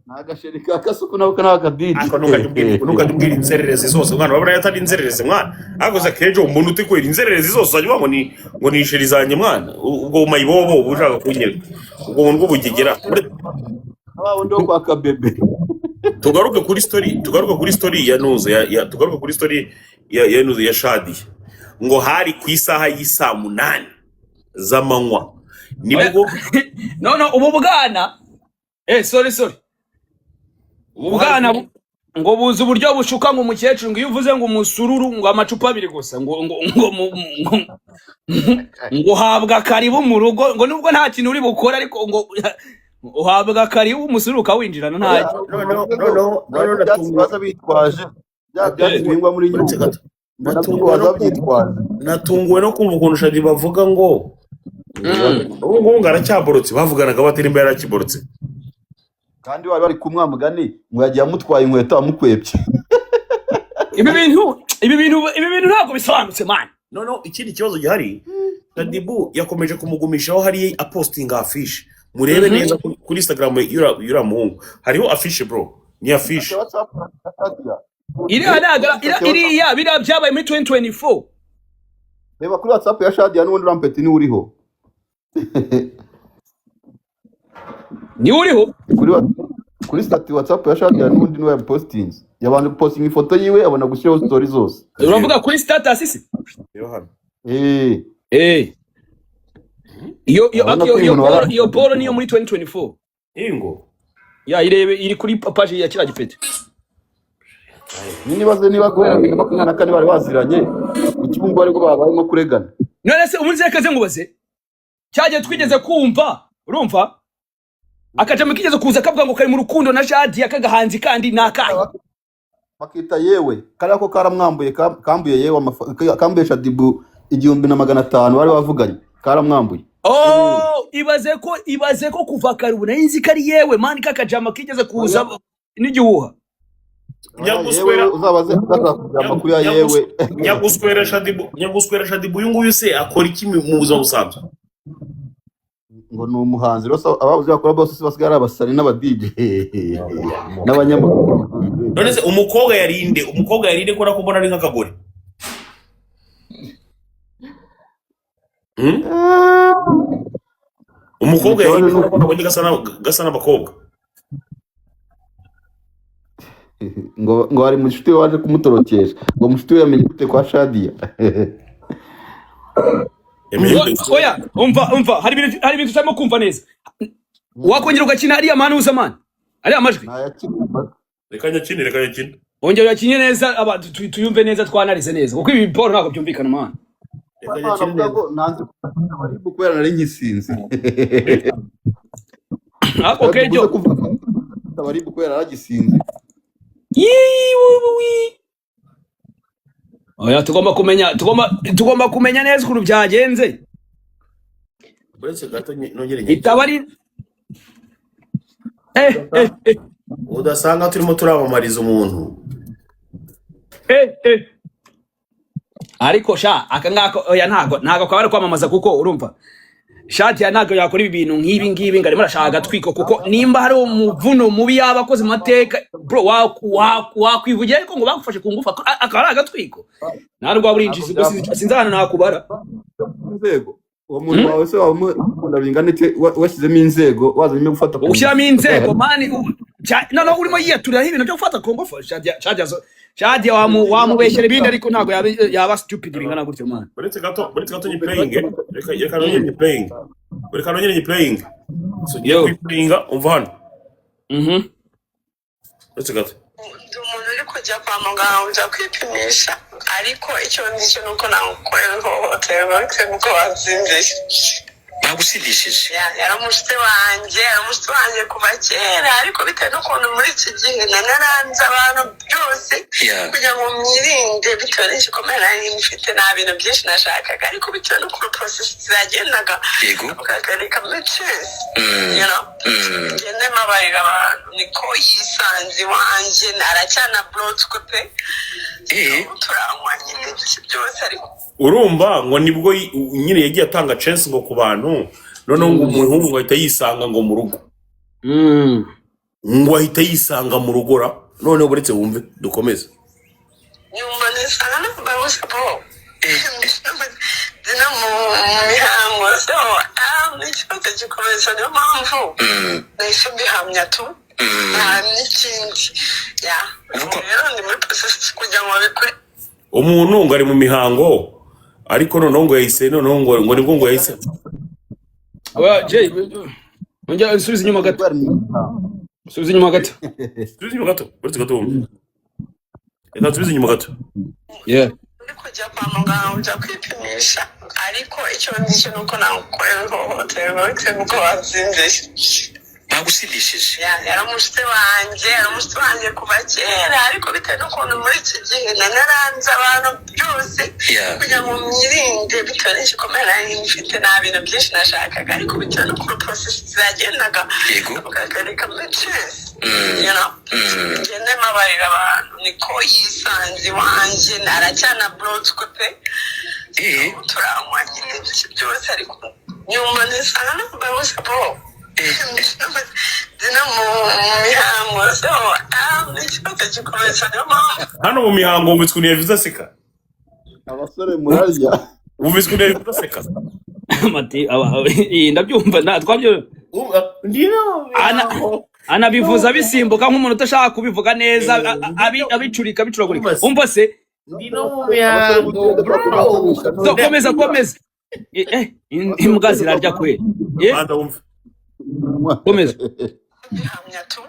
nagasheri kakasuku nako naka DJ ako nukadubwira inzererezi zose umwana wabona yatari inzererezi mwana akoza Kejo umuntu utikwira inzererezi zose ajya ngo ni isheri zanye mwana ubwo mayibobo ushaka kunyereka ubwo ngo bugegera ndo kwa kabebe tugaruke kuri story ya Nuze tugaruke kuri story ya Nuze ya Shadi ngo hari ku isaha y'isa 8 z'amanywa nibwo no ubu bwana sorry ubu bwana ngo buze uburyo bushuka ngo umukecuru ngo iyo uvuze ngo umusururu ngo amacupa abiri gusa ngo habwa karibu mu rugo ngo nubwo nta kintu uri bukora ariko ngo uhabwa karibu umusururu ukawinjirana nta baza bitwaje byatwingwa muri nyuma natunguwe no kumva ukuntu Shadi bavuga ngo ubu aracyaborotse bavuganaga batera imbere yarakiborotse kandi bari kumwamugani ngo yagiye amutwaye inkweto amukwebye ibi bintu ntabwo bisobanutse man no ikindi kibazo gihari Shadibu yakomeje kumugumishaho hari apostinga affiche murebe neza kuri Instagram yura muhungu hariho affiche bro ni affiche iriya biriya byabaye muri 2024 reba kuri WhatsApp ya Shadi n'ubundi Rampeti ni uriho kuri stati WhatsApp ya Shadi n'ubundi niwe postinze yabanje posting ifoto yiwe abona gushyiraho story zose uravuga kuri status isi iyo polo niyo muri 2024 ingo irebe iri kuri page ya kira gipete nibaze niba guhera 2024 bari baziranye ikibungo ariko babayemo kuregana none se umunsi yakaze ngubaze cyaje twigeze kumva urumva akajama kigeze kuza kavuga ngo kari mu rukundo na Shadia kagahanzi kandi nakaye bakita yewe kariya ko karamwambuye kambuye yewe kambuye Shadibu 1500 bari bavuganye karamwambuye. Ibaze ko kuva kare ubu narinzi kari yewe mani kakajama kigeze kuza n'igihuha nyaguswera uzabaze kujama kuri yewe nyaguswera Shadibu uyu nguyu se akora iki mu buzima busanzwe ngo ni umuhanzi rero ababuze bakora bose basigara abasari n'aba-DJ n'abanyamakuru. none se umukobwa yarinde ko nakubona ari nk'akagore umukobwa yarinde ko nakubona gasa n'abakobwa ngo ari mushuti waje kumutorokesha ngo mushuti we yamenye gute kwa Shadia. Oya umva hari ibintu cyarimo kumva neza wakongera ugakina ariya mani uza mani ariya majwi reka nyakine ongera uyakinye neza tuyumve neza twanarize neza kuko ibi Paul ntabwo byumvikana mani bari kubera nari nkisinzi okay jo bari kubera naragisinzi. Oya tugomba kumenya neza ukuntu byagenze uretse gato nongere itabari udasanga turimo turamamariza umuntu ariko sha aka ngako oya ntago kabari kwamamaza kuko urumva Shadia ntago yakora ibi bintu nk'ibi ngibi ngari murashaka gatwiko kuko nimba hari umuvuno mubi yabakoze mateka bro wakwivugira ariko ngo bakufashe kungufa akara agatwiko narwo aburinjiza gusa sinzana nakubara inzego uwo muntu wawe se wamukunda bingana iki washyizemo inzego wazanye gufata ushyiramo inzego mani no urimo yiyaturira ibintu byo gufata kungufa Shadia wamubeshyera ibindi ariko ntago yaba stupid bingana gutyo mani uretse gato ni playing reka nongere ni playing so yo playing umva hano uretse gato umuntu uri kujya kwa muganga ujya kwipimisha ariko icyo nicyo nuko nagukorera ihohoterwa bitewe n'uko wabyumvise bagusindishije yaramushite wanjye kuva kera ariko bitewe n'ukuntu muri iki gihe nanaranze abantu byose kugira ngo mwirinde bitewe n'igikomere nari mfite nta bintu byinshi nashakaga ariko bitewe n'ukuntu process zagendaga ukagarika matches ngende mabarira abantu niko yisanze iwanjye aracyana blotswe pe turanywa nyine byose ariko urumva ngo nibwo nyine yagiye atanga chance ngo ku bantu noneho ngo umuhungu ngo ahita yisanga ngo mu rugo ngo ahita yisanga mu rugo ra noneho buretse wumve dukomeze nyumva nisanga n'abawuse bo dina mu mihango so n'ikibazo gikomeza niyo mpamvu nahise mbihamya tu n'ikindi rero ndi muri process kugira ngo babikore umuntu ngo ari mu mihango ariko noneho ngo yahise noneho ngo nibwo ngo yahise oya Jay ongera subiza inyuma gato uretse gato wumve reka subiza inyuma gato uri kujya kwa muganga ujya kwipimisha ariko icyo nicyo nuko nagukorera ihohoterwa bitewe n'uko wabyumvise bagusindishije yaramushite wanjye kuva kera ariko bitewe n'ukuntu muri iki gihe nanaranze abantu byose kugira ngo mwirinde bitewe n'igikomere nari mfite nta bintu byinshi nashakaga ariko bitewe n'ukuntu process zagendaga ukagarika matches ngende mabarira abantu niko yisanze iwanjye aracyana blotswe pe turanywa nyine byose ariko nyumva nisanga n'abawuse bo dina mu mihango so n'ikibazo gikomeza niyo mpamvu hano mu mihango wumvise ukuntu yavuze aseka abasore murarya wumvise ukuntu yavuze aseka ndabyumva twabyo anabivuza bisimbuka nk'umuntu utashaka kubivuga neza abicurika bicuragurika umva se komeza imbwa zirarya kweli komeza bihamya tu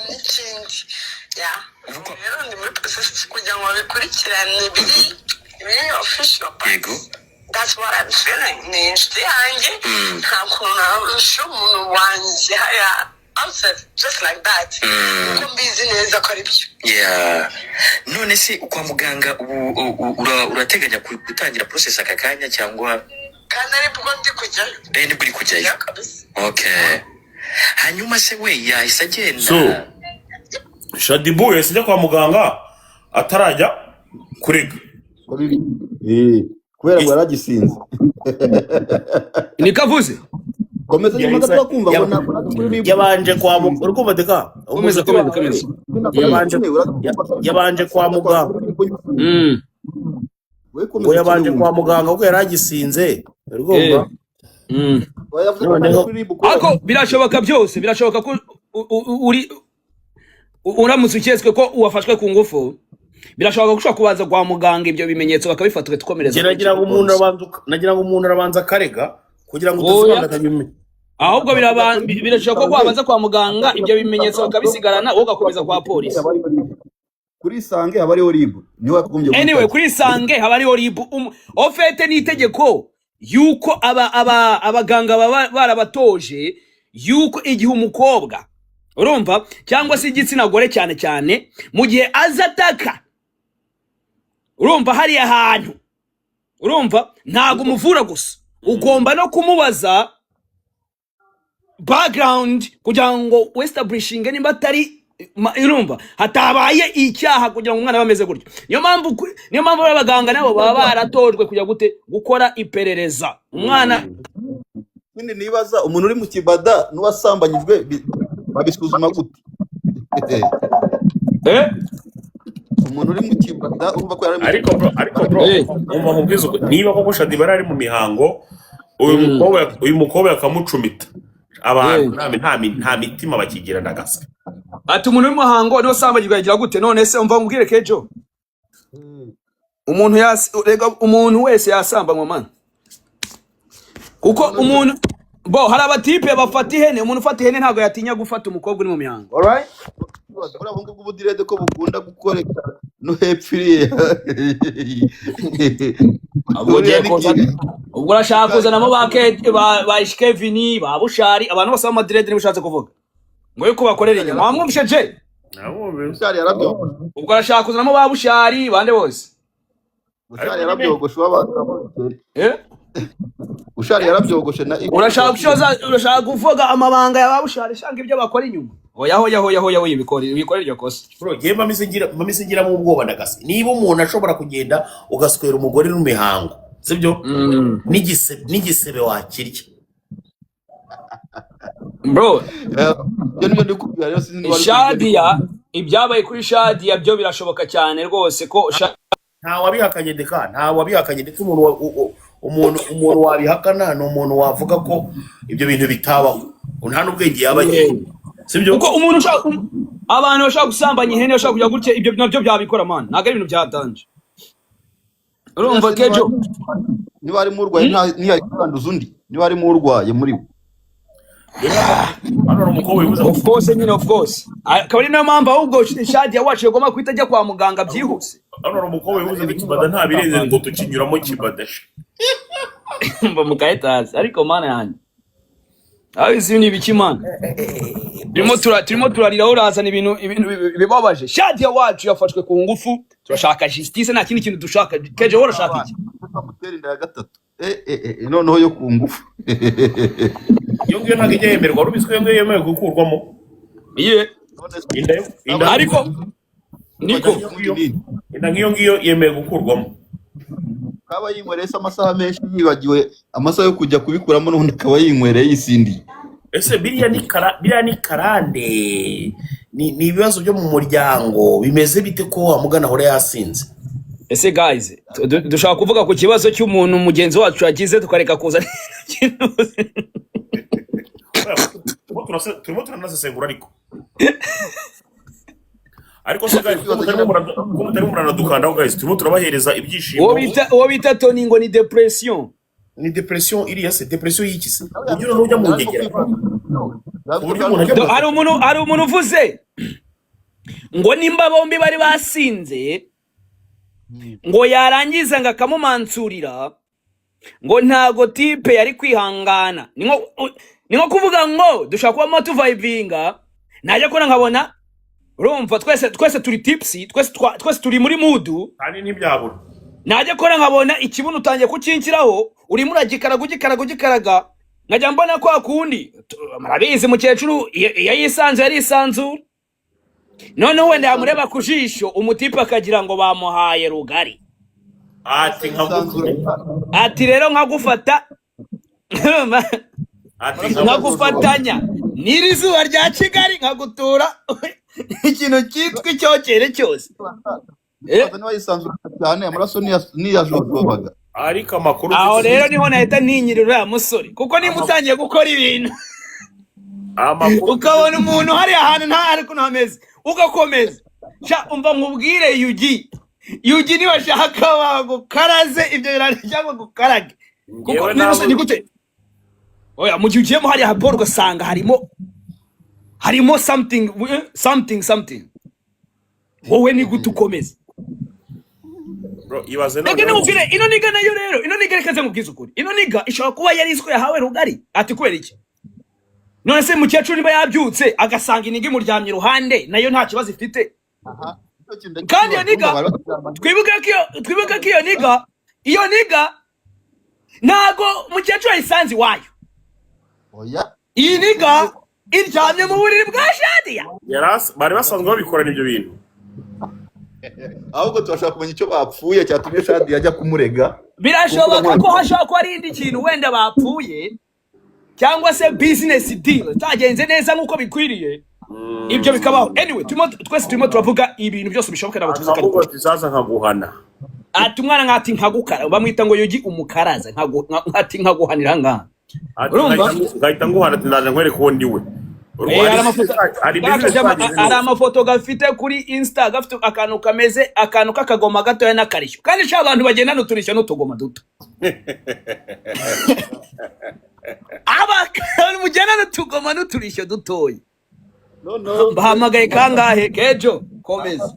n'ikindi rero ndi muri process kugira ngo babikurikirane biri official that's what I'm feeling. Ni inshuti yanjye nta kuntu narusha umuntu wanjye haya outside just like that. Kuko mbizi neza ko ari byo. Yeah. None se kwa muganga urateganya gutangira process aka kanya cyangwa kandi ari bwo ndi kujyayo? Ni buri kujyayo. Okay. Hanyuma se we yahise agenda. So Shadibu yasijya kwa muganga atarajya kurega. Kubera ngo yaragisinze. Nikavuze. Komeza nyuma gato kumva ngo yabanje kwa muganga urukumva deka yabanje kwa muganga ngo yabanje kwa muganga kuko yaragisinze urumva ako birashoboka byose birashoboka ko uri uramutse uketswe ko uwafashwe ku ngufu birashoboka ko ushobora kubanza kwa muganga ibyo bimenyetso bakabifatwe tukomereza nagira ngo umuntu arabanza karega kugira ngo tuzibandaga nyuma ahubwo birashoboka ko wabanza kwa muganga ibyo bimenyetso bakabisigarana wowe ugakomeza kwa polisi kuri sange haba ariho ribu niwe wakugombye anyway kuri sange haba ariho ribu ofete n'itegeko yuko abaganga barabatoje yuko igihe umukobwa urumva cyangwa se igitsina gore cyane cyane mu gihe azataka urumva hari ahantu urumva ntago umuvura gusa ugomba no kumubaza background kugira ngo establishing nimba atari urumva hatabaye icyaha kugira ngo umwana bameze gutyo niyo mpamvu abaganga nabo baba baratojwe kujya gukora iperereza umwana Nindi nibaza umuntu uri mu kibada n'uwasambanyijwe babisuzuma gute umuntu uri mu kibada urumva ko yari ariko bro umva mubwizo niba koko Shadibu ari mu mihango uyu mukobwa akamucumita abantu nta mitima bakigira ndagasa ati umuntu uri muhango niwe sambagirwa yagira gute none se umva ngubwire kejo umuntu wese yasambanywa man kuko umuntu hari abatipe bafata ihene umuntu ufata ihene ntabwo yatinya gufata umukobwa uri mu mihango alright urabona ngo ubudirede ko bukunda gukoreka no hepfiriye ubwo urashaka kuzanamo ba Kevin ba Bushari abantu bose b'amadirede niba ushatse kuvuga ngo yuko bakorera inyuma wamwumvishe je Bushari yarabyogoshe ubwo urashaka kuzanamo ba Bushari bande bose Bushari yarabyogoshe Bushari yarabyogoshe na urashaka kuvuga amabanga ya ba Bushari shanga ibyo bakora inyuma hoya ibikorera iryo kosa bro giye mamisingira mu bwoba ndagasa niba umuntu ashobora kugenda ugaswera umugore n'umuhango sibyo n'igisebe wakirya bro Shadia ibyabaye kuri Shadia byo birashoboka cyane rwose ko nta wabihakanye ndetse umuntu wabihakana ni umuntu wavuga ko ibyo bintu bitabaho nta n'ubwenge yabaye sibyo uko umuntu abantu bashaka gusambanya ihene bashaka kujya gutya ibyo nabyo byabikora man ntago ari ibintu byatanje urumva kejo niba ari mu urwaye ntiyakwanduza undi niba ari mu urwaye muri we of course akaba ari nayo mpamvu ahubwo Shadia wacu yagomba kwita ajya kwa muganga byihuse hano umukobwa wibuze ngo kibada nta birenze ngo tukinyuramo kibadashe mba mukayitazi ariko mana yanjye aho izi ni ibiki mana turimo turarira urazana ibintu bibabaje Shadia wacu yafashwe ku ngufu turashaka justice nta kindi kintu dushaka keje wowe urashaka iki amutera inda ya gatatu noneho yo ku ngufu iyo ngiyo ntabwo ijya yemerwa rubiswe iyo ngiyo yemewe gukurwamo inda ariko niko inda nk'iyo ngiyo yemewe gukurwamo kaba yinywereye amasaha menshi yibagiwe amasaha yo kujya kubikuramo n'ubundi akaba yinywereye yisindiye ese biriya ni karande ni ibibazo byo mu muryango bimeze bite ko wamugana ahora yasinze ese guys dushaka kuvuga ku kibazo cy'umuntu mugenzi wacu yagize tukareka kuza turimo turanasesengura ariko se guys mutari muranadukanda guys turimo turabahereza ibyishimo uwo bita Tony ngo ni depression iriya se depression y'ikisi ugira n'ujya mu ngegera hari umuntu uvuze ngo nimba bombi bari basinze ngo yarangiza ngo akamumansurira ngo ntago tipe yari kwihangana. Ni nko kuvuga ngo dushaka kuba motivatinga, najya kora nkabona urumva twese turi tipsy, twese turi muri mood, kandi ntibyabura. najya kora nkabona ikibuno utangiye kukinkiraho, urimo uragikaraga, nkajya mbona kwa kundi marabizi mukecuru yayisanze yarisanzura, noneho wenda yamureba ku jisho umutipe akagira ngo bamuhaye rugari, ati rero nkagufata nkagufatanya n'iri zuba rya Kigali nkagutura ikintu cyitwa icyokere cyose. cyane amaraso niyajojobaga. Ariko amakuru aho rero niho nahita ntinyirira uriya musore, kuko niba utangiye gukora ibintu ukabona umuntu hari ahantu nta ariko ntameze ugakomeza sha umva nkubwire Yugi niba shaka bagukaraze ibyo birarya bagukarage, kuko ni gute oya mu gihe ugiyemo hari haboro ugasanga harimo something wowe ni gute ukomeza bro. Ibaze no ngene ino niga nayo rero ino niga rekaze mubwiza ukuri, ino niga ishobora kuba yari isiko yahawe rugari ati kubera iki none se mukecuru niba yabyutse agasanga inigi muryamye iruhande nayo nta kibazo ifite. Kandi iyo niga twibuka ko iyo niga ntago mukecuru ayisanze iwayo. Oya, iyi niga iryamye mu buriri bwa Shadia. Bari basanzwe babikora n'ibyo bintu. ahubwo turashaka kumenya icyo bapfuye cyatumye Shadia ajya kumurega. Birashoboka ko hashobora kuba ari indi kintu wenda bapfuye, cyangwa se business deal tagenze neza nkuko bikwiriye, ibyo bikabaho. Anyway, twese turimo turavuga ibintu byose bishoboka nabo tuvuze kandi ubwo tizaza nkaguhana. Ati umwana nkati nkagukara, bamwita ngo Yugi umukaraza, nkati nkaguhanira ngana. Urumva ngahita nguhana ndaje nkwereka uwo ndiwe. Ari amafoto gafite kuri Insta, gafite akantu kameze akantu kakagoma gatoya n'akarishyo, kandi sha abantu bagenda n'uturishyo n'utugoma duto abakana mugenda n'utugoma n'uturishyo dutoya. Bahamagaye kangahe Kejo komeza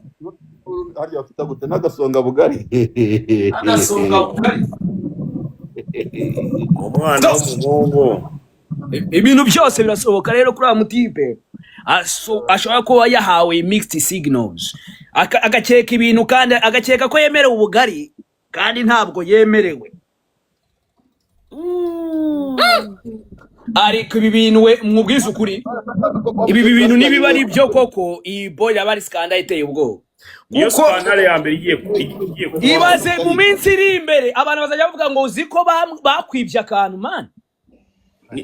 harya bafite gute n'agasonga bugari umwana w'umuhungu. Ibintu byose birasoboka rero kuri amutipe ashobora kuba yahawe mixed signals, agakeka ibintu kandi agakeka ko yemerewe ubugari kandi ntabwo yemerewe. Ariko ibi bintu we mwubwiza ukuri, ibi bintu nibiba ari byo koko iyi boy yabari skandal iteye ubwo, iyo skandal ya mbere igiye ibaze mu minsi iri imbere abantu bazajya bavuga ngo uziko bakwibye akantu man.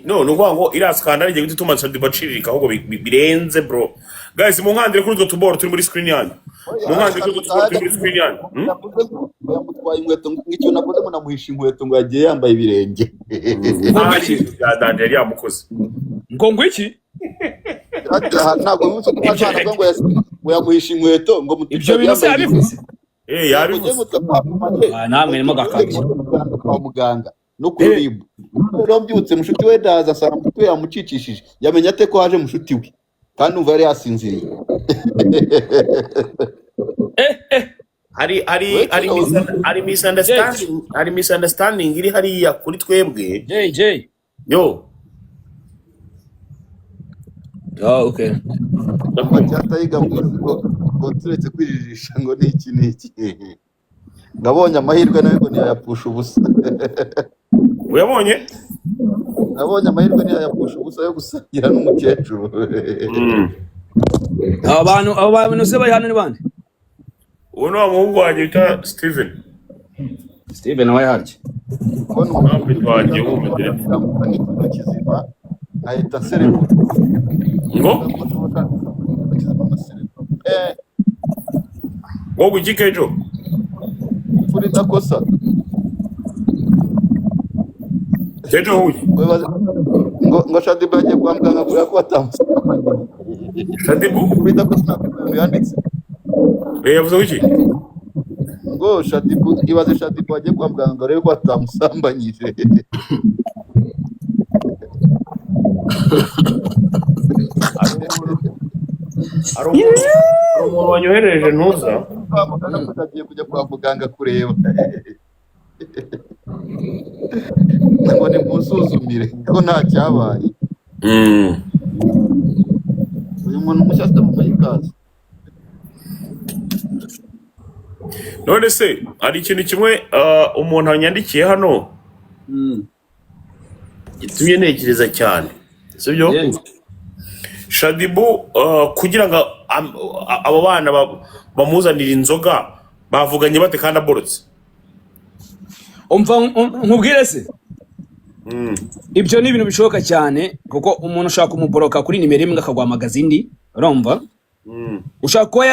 No, nuko ngo ira skandal igiye gutuma Shadibacirika ahubwo birenze bro. Guys, munkandire kuri utwo tuboro turi muri screen yanyu. Munkandire kuri utwo tuboro turi muri screen yanyu. Yamutwaye inkweto ngicyo nakoze ngo namuhisha inkweto ngo agiye yambaye ibirenge. Ya Daniel yamukoze. Ngo iki? Ntabwo umunsi kumajana ngo yamuhisha inkweto ngo mutije. Ibyo bintu se yabivuze. Yabivuze. Namwe nimo gakabye. Kwa muganga no kuribu. Rero byutse mushuti we daza asanga mutwe yamucicishije. Yamenya ate ko haje mushuti we. Kandi umva yari yasinziriye. Hari misunderstanding iri hariya kuri twebwe. JJ. Yo. Oh, okay. Cyatayiga ngo turetse kwijijisha ngo niki. Ngabonye amahirwe nawe ngo ntiyapfusha ubusa. Uyabonye? Nabonye amahirwe ntiyapfusha ubusa yo gusangira n'umukecuru. Abo bantu se bari hano ni bande? Uwo ni umuhungu wanjye bita Steven. Steven waye harya? Kono mpamvu twagiye wumvira kizima ahita sereko. Ngo? Wowe ugikejo? Kuri ndakosa. Kejo huye. Ngo Shadibu yagiye kwa muganga kubera ko atamusa. Shadibu? Kuri ndakosa yanditse. Yavuze iki? Ngo Shadibu ibaze Shadibu yagiye kwa muganga rero ko atamusambanyije. Umuntu wanyohereje ntuza agiye kujya kwa muganga kureba. ngo nimusuzumire ko nta cyabaye. Uyu muntu mushya afite mu ikaze. none se hari ikintu kimwe umuntu anyandikiye hano gitumye ntekereza cyane, sibyo? Shadibu kugira ngo abo bana bamuzanira inzoga bavuganye bate kandi aborotse? umva nkubwire se ibyo ni ibintu bishoboka cyane kuko umuntu ushaka kumuboroka kuri nimero imwe akaguhamagaza indi, urumva? ushaka kuba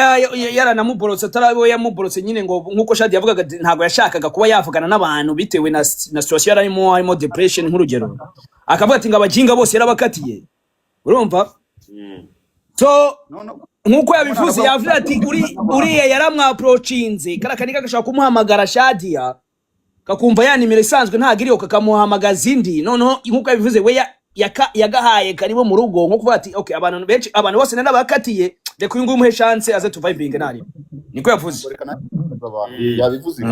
yaranamuborotse atarabe yamuborotse nyine ngo nkuko Shadi yavugaga ntabwo yashakaga kuba yavugana n'abantu bitewe na situation harimo depression nk'urugero, akavuga ati ngo abaginga bose yarabakatiye, urumva? So nkuko yabivuze yavuze ati uriya yaramwaprochinze karakanika gashaka kumuhamagara Shadia kakumva ya nimero isanzwe ntagiriyo kakamuhamagaza indi, noneho nkuko yabivuze we yagahaye karibo mu rugo nko kuvuga ati okay abantu bose narabakatiye reka uyu nguyu umuhe chance aze tuvibinge nari, niko yavuze. Yabivuze.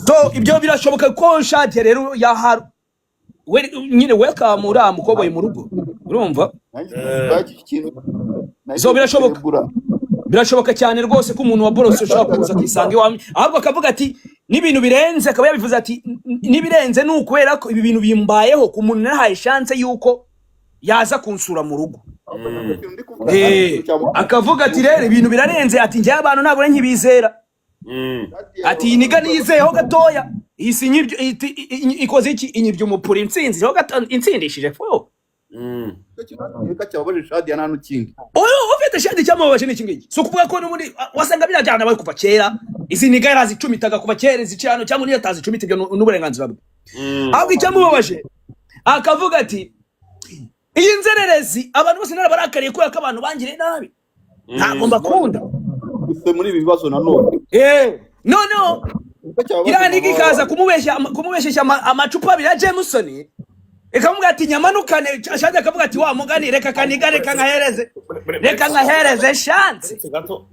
So ibyo birashoboka ko Shadia rero yaharu nyine welcome ura mukoboye mu rugo, urumva? So birashoboka cyane rwose ko umuntu waborose ushaka kuza kisanga iwami, ahubwo akavuga ati n'ibintu birenze, akaba yabivuze ati nibirenze nukwera ko ibi bintu bimbayeho ku muntu nahaye chance yuko yaza kunsura mu rugo. Akavuga ati rero ibintu birarenze, ati njye abantu ntabwo nkibizera, ati niga nizeho gatoya isi nyibyo ikoze iki inyibyo umupuri insinzi ho insindishije fo Reka cyabaje Shadia nta n'ukindi. Ufite Shadia cyamubabaje n'iki ngiki, so kuvuga ko n'ubundi wasanga birajyana bari kuva kera, izi niga yarazicumitaga kuva kera zicano cyangwa niyo atazicumita ibyo n'uburenganzira bwe. Ahubwo icyamubabaje akavuga ati iyi nzererezi abantu bose narabarakariye kubera ko abantu bangire nabi ntabwo mbakunda ufite muri ibi bibazo nanone. No irandika ikaza kumubeshya amacupa abiri ya Jameson ikamubwira ati nyamanukane, Shadia akavuga ati wa mugani reka kaniga reka nkahereze chance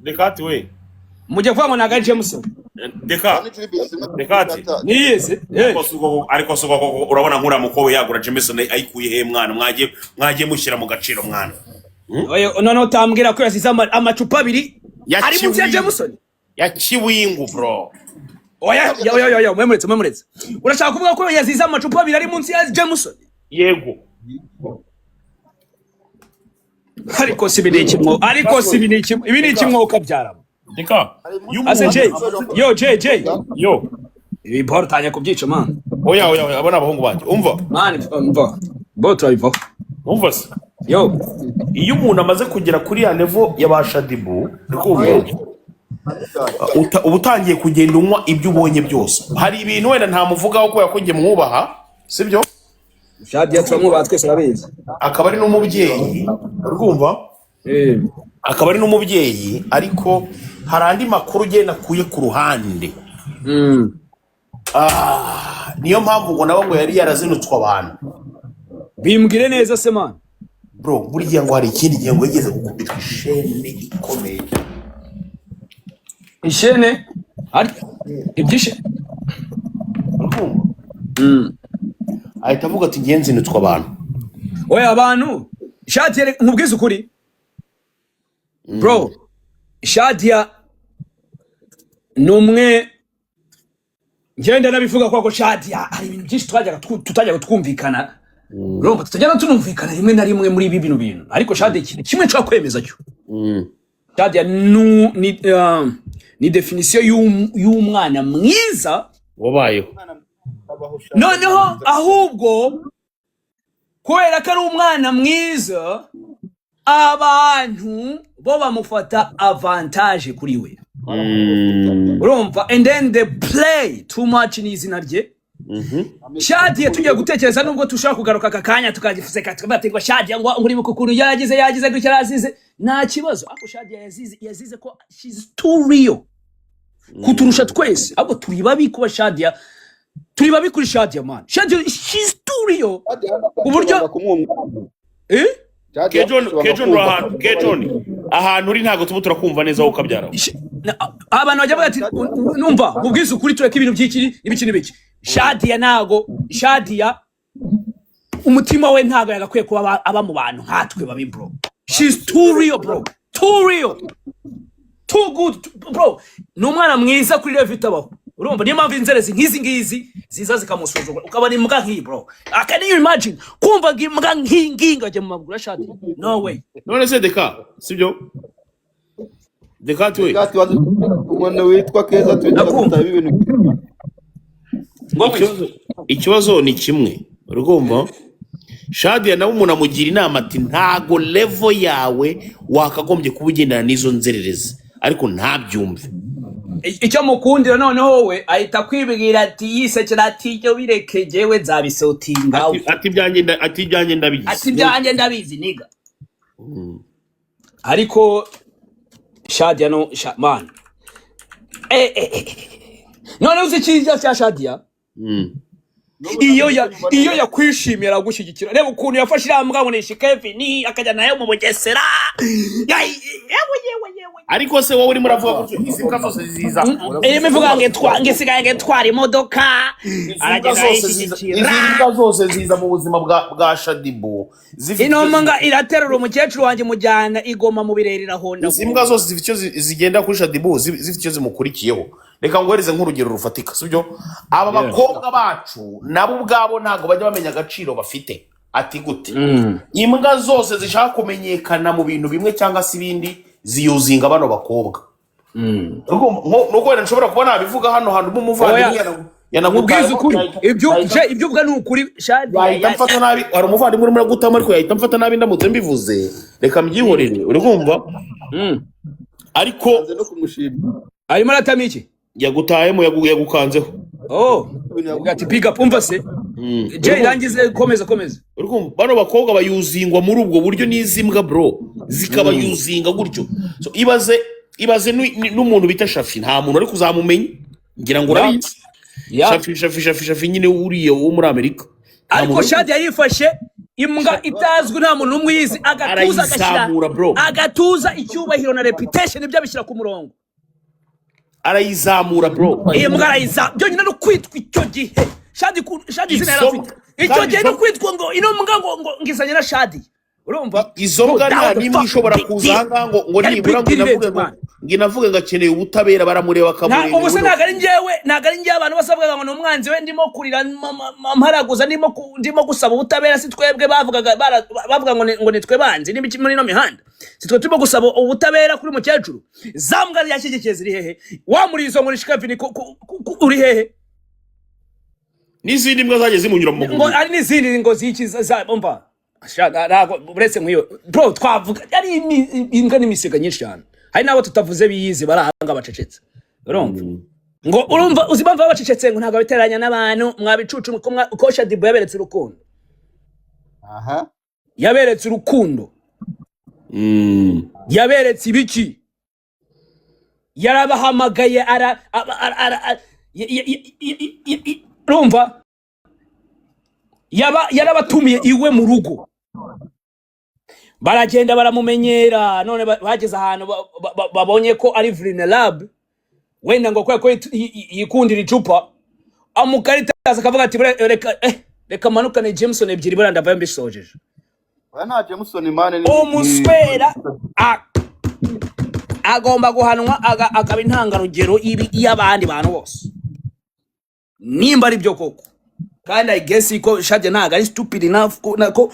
reka ati we mujye kuvuga ngo naga Jameson reka ati niyese ariko suko urabona nkura mukowe yagura Jameson ayikuye he mwana mwagiye mushyira mu gaciro mwana. Oyo none utambwira ko yasize amacupa abiri ari munsi ya Jameson ya Kiwingu bro. Oya mwemuretse urashaka kuvuga ko yazize amacupa abiri ari munsi ya Jameson? Yego ariko si ibiniki ibi ni kimwoka byaramo reka ase J yo importante kubyica man. Oya abona abahungu banje umva umva bo turabivaho umva se yo iyo umuntu amaze kugera kuri ya level y'abashadibu ubutangiye kugenda unywa ibyo ubonye byose, hari ibintu wenda ntamuvugaho ko yakogiye mwubaha, sibyo? Shadia turamubaha twese arabizi, akaba ari n'umubyeyi, urumva? Akaba ari n'umubyeyi, ariko hari andi makuru ugenda akuye ku ruhande. Niyo mpamvu ngo nawe ngo yari yarazinutswe abantu. Bimbwire neza se man bro, buriya ngo hari ikindi gihe ngo yigeze gukubitwa ishene ikomeye. Ishene ibyishe ahita avuga ati ngenzi nutwa abantu. Oya abantu Shadia nkubwiza ukuri bro, Shadia numwe ngenda nabivuga ko Shadia hari ibintu byinshi tutajyaga twumvikana, urumva tutajyaga tunumvikana rimwe na rimwe muri ibi bintu, ariko Shadia kimwe cyo kwemeza cyo Shadia ni definition y'umwana mwiza wabayeho, noneho ahubwo kubera ko ari umwana mwiza abantu bo bamufata avantage kuri we, urumva? And then they play too much in izina rye. Shadia tugiye gutekereza nubwo tushaka kugaruka akakanya tukagifuseka tukabategwa Shadia ngo uri mukukuru yagize gutya yazize nta kibazo, ako Shadia yazize ko she's too real kuturusha twese, abo turi babi kuba Shadia turi babi kuri Shadia man. Shadia she's too real uburyo Kejon ahantu uri ntago tuba turakumva neza wowe ukabyara. abantu bajya bati numva mubwiza ukuri tureke ibintu by'iki n'ibiki Shadia nago Shadia umutima we ntago yagakwiye kuba aba mu bantu nkatwe babi bro. She's too real bro, too real, too good bro. Numwana mwiza kuri level itabaho. Urumva niyo mpamvu inzerezi nk'izi ngizi ziza zikamusuzugura ukabona imbwa nk'iyi bro. Can you imagine kumva imbwa nk'inginga je mu maguru Shadia? No way. None se Deka sibyo Deka tuwe umuntu witwa Keza twita ibintu ikibazo ni kimwe urumva Shadia nawe umuntu amugira inama ati ntago level yawe wakagombye kubugendana n'izo nzererezi ariko ntabyumve icyo mukundira noneho we ahita kwibwira ati yisekera ati cyo birekejewe zabisotinga ati byanjye ndabizi niga ariko Shadia no man none uzi ikijya cya Shadia iyo yakwishimira gushyigikira reba ukuntu yafashe irambwa ngo nishi Kevin akajya nayo mu Bugesera yewe ariko se wowe uri muravuga ko izi mbwa zose ziza imivuga ngesigaye twara imodoka aragenda yishyigikira izi mbwa zose ziza mu buzima bwa Shadibu ino mbwa iraterura umukecuru wanjye mujyana igoma mu birerera honda izi mbwa zose zifite icyo zigenda kuri Shadibu zifite icyo zimukurikiyeho reka ngohereze nk'urugero rufatika sibyo aba bakobwa bacu nabo ubwabo ntago bajya bamenya agaciro bafite ati gute imbwa zose zishaka kumenyekana mu bintu bimwe cyangwa se ibindi ziyuzinga bano bakobwa nuko wenda nshobora kuba nabivuga hano hantu umuvandimwe yanamubwiza ukuri ibyo uvuga ni ukuri Shadia yahita mfata nabi hari umuvandimwe urimo gutama ariko yahita mfata nabi ndamutse mbivuze reka mbyihorere uri kumva ariko arimo aratama iki yagutayemo yagukanzeho ati pick up umva se je irangize komeza uri kumva bano bakobwa bayuzingwa muri ubwo buryo n'izimbwa bro zikaba yuzinga gutyo so ibaze n'umuntu bita Shafi nta muntu ari kuzamumenya ngira ngo urabizi Shafi nyine uriye wo muri Amerika ariko Shadia yifashe imbwa itazwi nta muntu n'umwe yizi agatuza icyubahiro na reputation ibyo abishyira ku murongo arayizamura bro imbwa arayizamura byonyine no kwitwa icyo gihe Shadia zina yarafite icyo gihe no kwitwa ngo ino mbwa ngo ngizanye na Shadia urumva izo mbwa nta nimwe ishobora kuzanga ngo nibura nginavuga ngakeneye ubutabera baramureba akamureba ubuse ntago ari njyewe abantu basavuga ngo n'umwanzi we ndimo kurira mparaguza ndimo gusaba ubutabera si twebwe bavuga ngo nitwe banzi n'ibiki muri no mihanda si twe turimo gusaba ubutabera kuri mukecuru zambwa yashyigikiye ziri hehe wamurizo ngo nishi Kevin uri hehe n'izindi mbwa zaje zimunyura mu ngo ari n'izindi ngo zikiza umva buretse nk'iyo bro twavuga ari imbwa n'imisiga nyinshi cyane hari nabo tutavuze biyizi barahanga bacecetse urumva ngo urumva uzibamva bacecetse ngo ntago biteranya n'abantu mwabicucu ko Shadibu yaberetse urukundo yaberetse urukundo yaberetse ibiki yarabahamagaye urumva yarabatumiye iwe mu rugo baragenda baramumenyera none bageze ahantu babonye ko ari vulnerable wenda ngo ko yikundira icupa amukaritaza akavuga ati reka manukane Jameson ebyiri baranda vayo mbisojeje nta Jameson mane ni umuswera agomba guhanwa akaba intangarugero y'abandi bantu bose nimba ari byo koko kandi I guess ko Shadia ntago ari stupid enough nako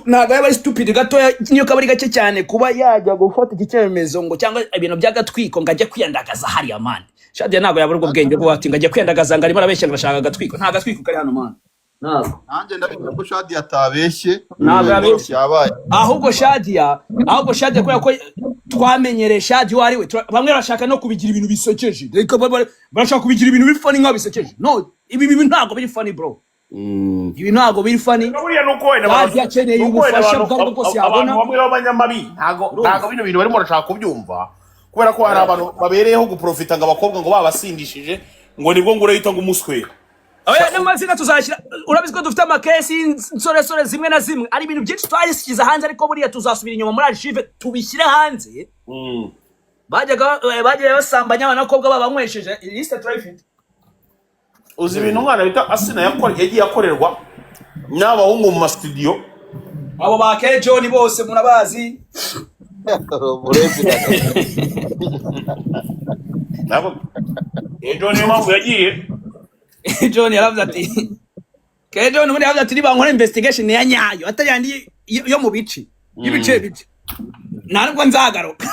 ntago yaba ari stupid gatoya niyo kabari gake cyane kuba yajya gufata icyemezo ngo cyangwa ibintu byagatwiko ngajya kwiyandagaza hari amani Shadia ntago yabura ubwo bwenge bwo ati ngajya kwiyandagaza ngari barabeshya ngashaka gatwiko ntago gatwiko kari hano man nanjye ndabona ko Shadia atabeshye yabaye ahubwo Shadia kubera ko twamenyereye Shadia wari we bamwe bashaka no kubigira ibintu bisokeje barashaka kubigira ibintu bifani nka bisokeje no ibi bintu ntago biri funny bro ibi ntago biri funny buriya nuko wenda yakeneye ubufasha bwari bwose yabona bamwe b'abanyamabi ntago bino bintu barimo barashaka kubyumva kubera ko hari abantu babereyeho guprofita ngo abakobwa ngo babasindishije ngo nibwo ngo urahita ngo umuswera oya n'amazina tuzashyira urabizi ko dufite amakesi nsore zimwe na zimwe ari ibintu byinshi twayisikiza hanze ariko buriya tuzasubira inyuma muri archive tubishyire hanze bagiye basambanya abanakobwa babanywesheje liste traffic. uzi ibintu umwana bita Asina yagiye akorerwa n'abahungu mu studio abo ba K John bose murabazi. nabo ejo niyo mpamvu yagiye John yaravuze ati K John muri yavuze ati niba nkora investigation ya nyayo atayandi yo mu bice ibice ntabwo nzagaruka.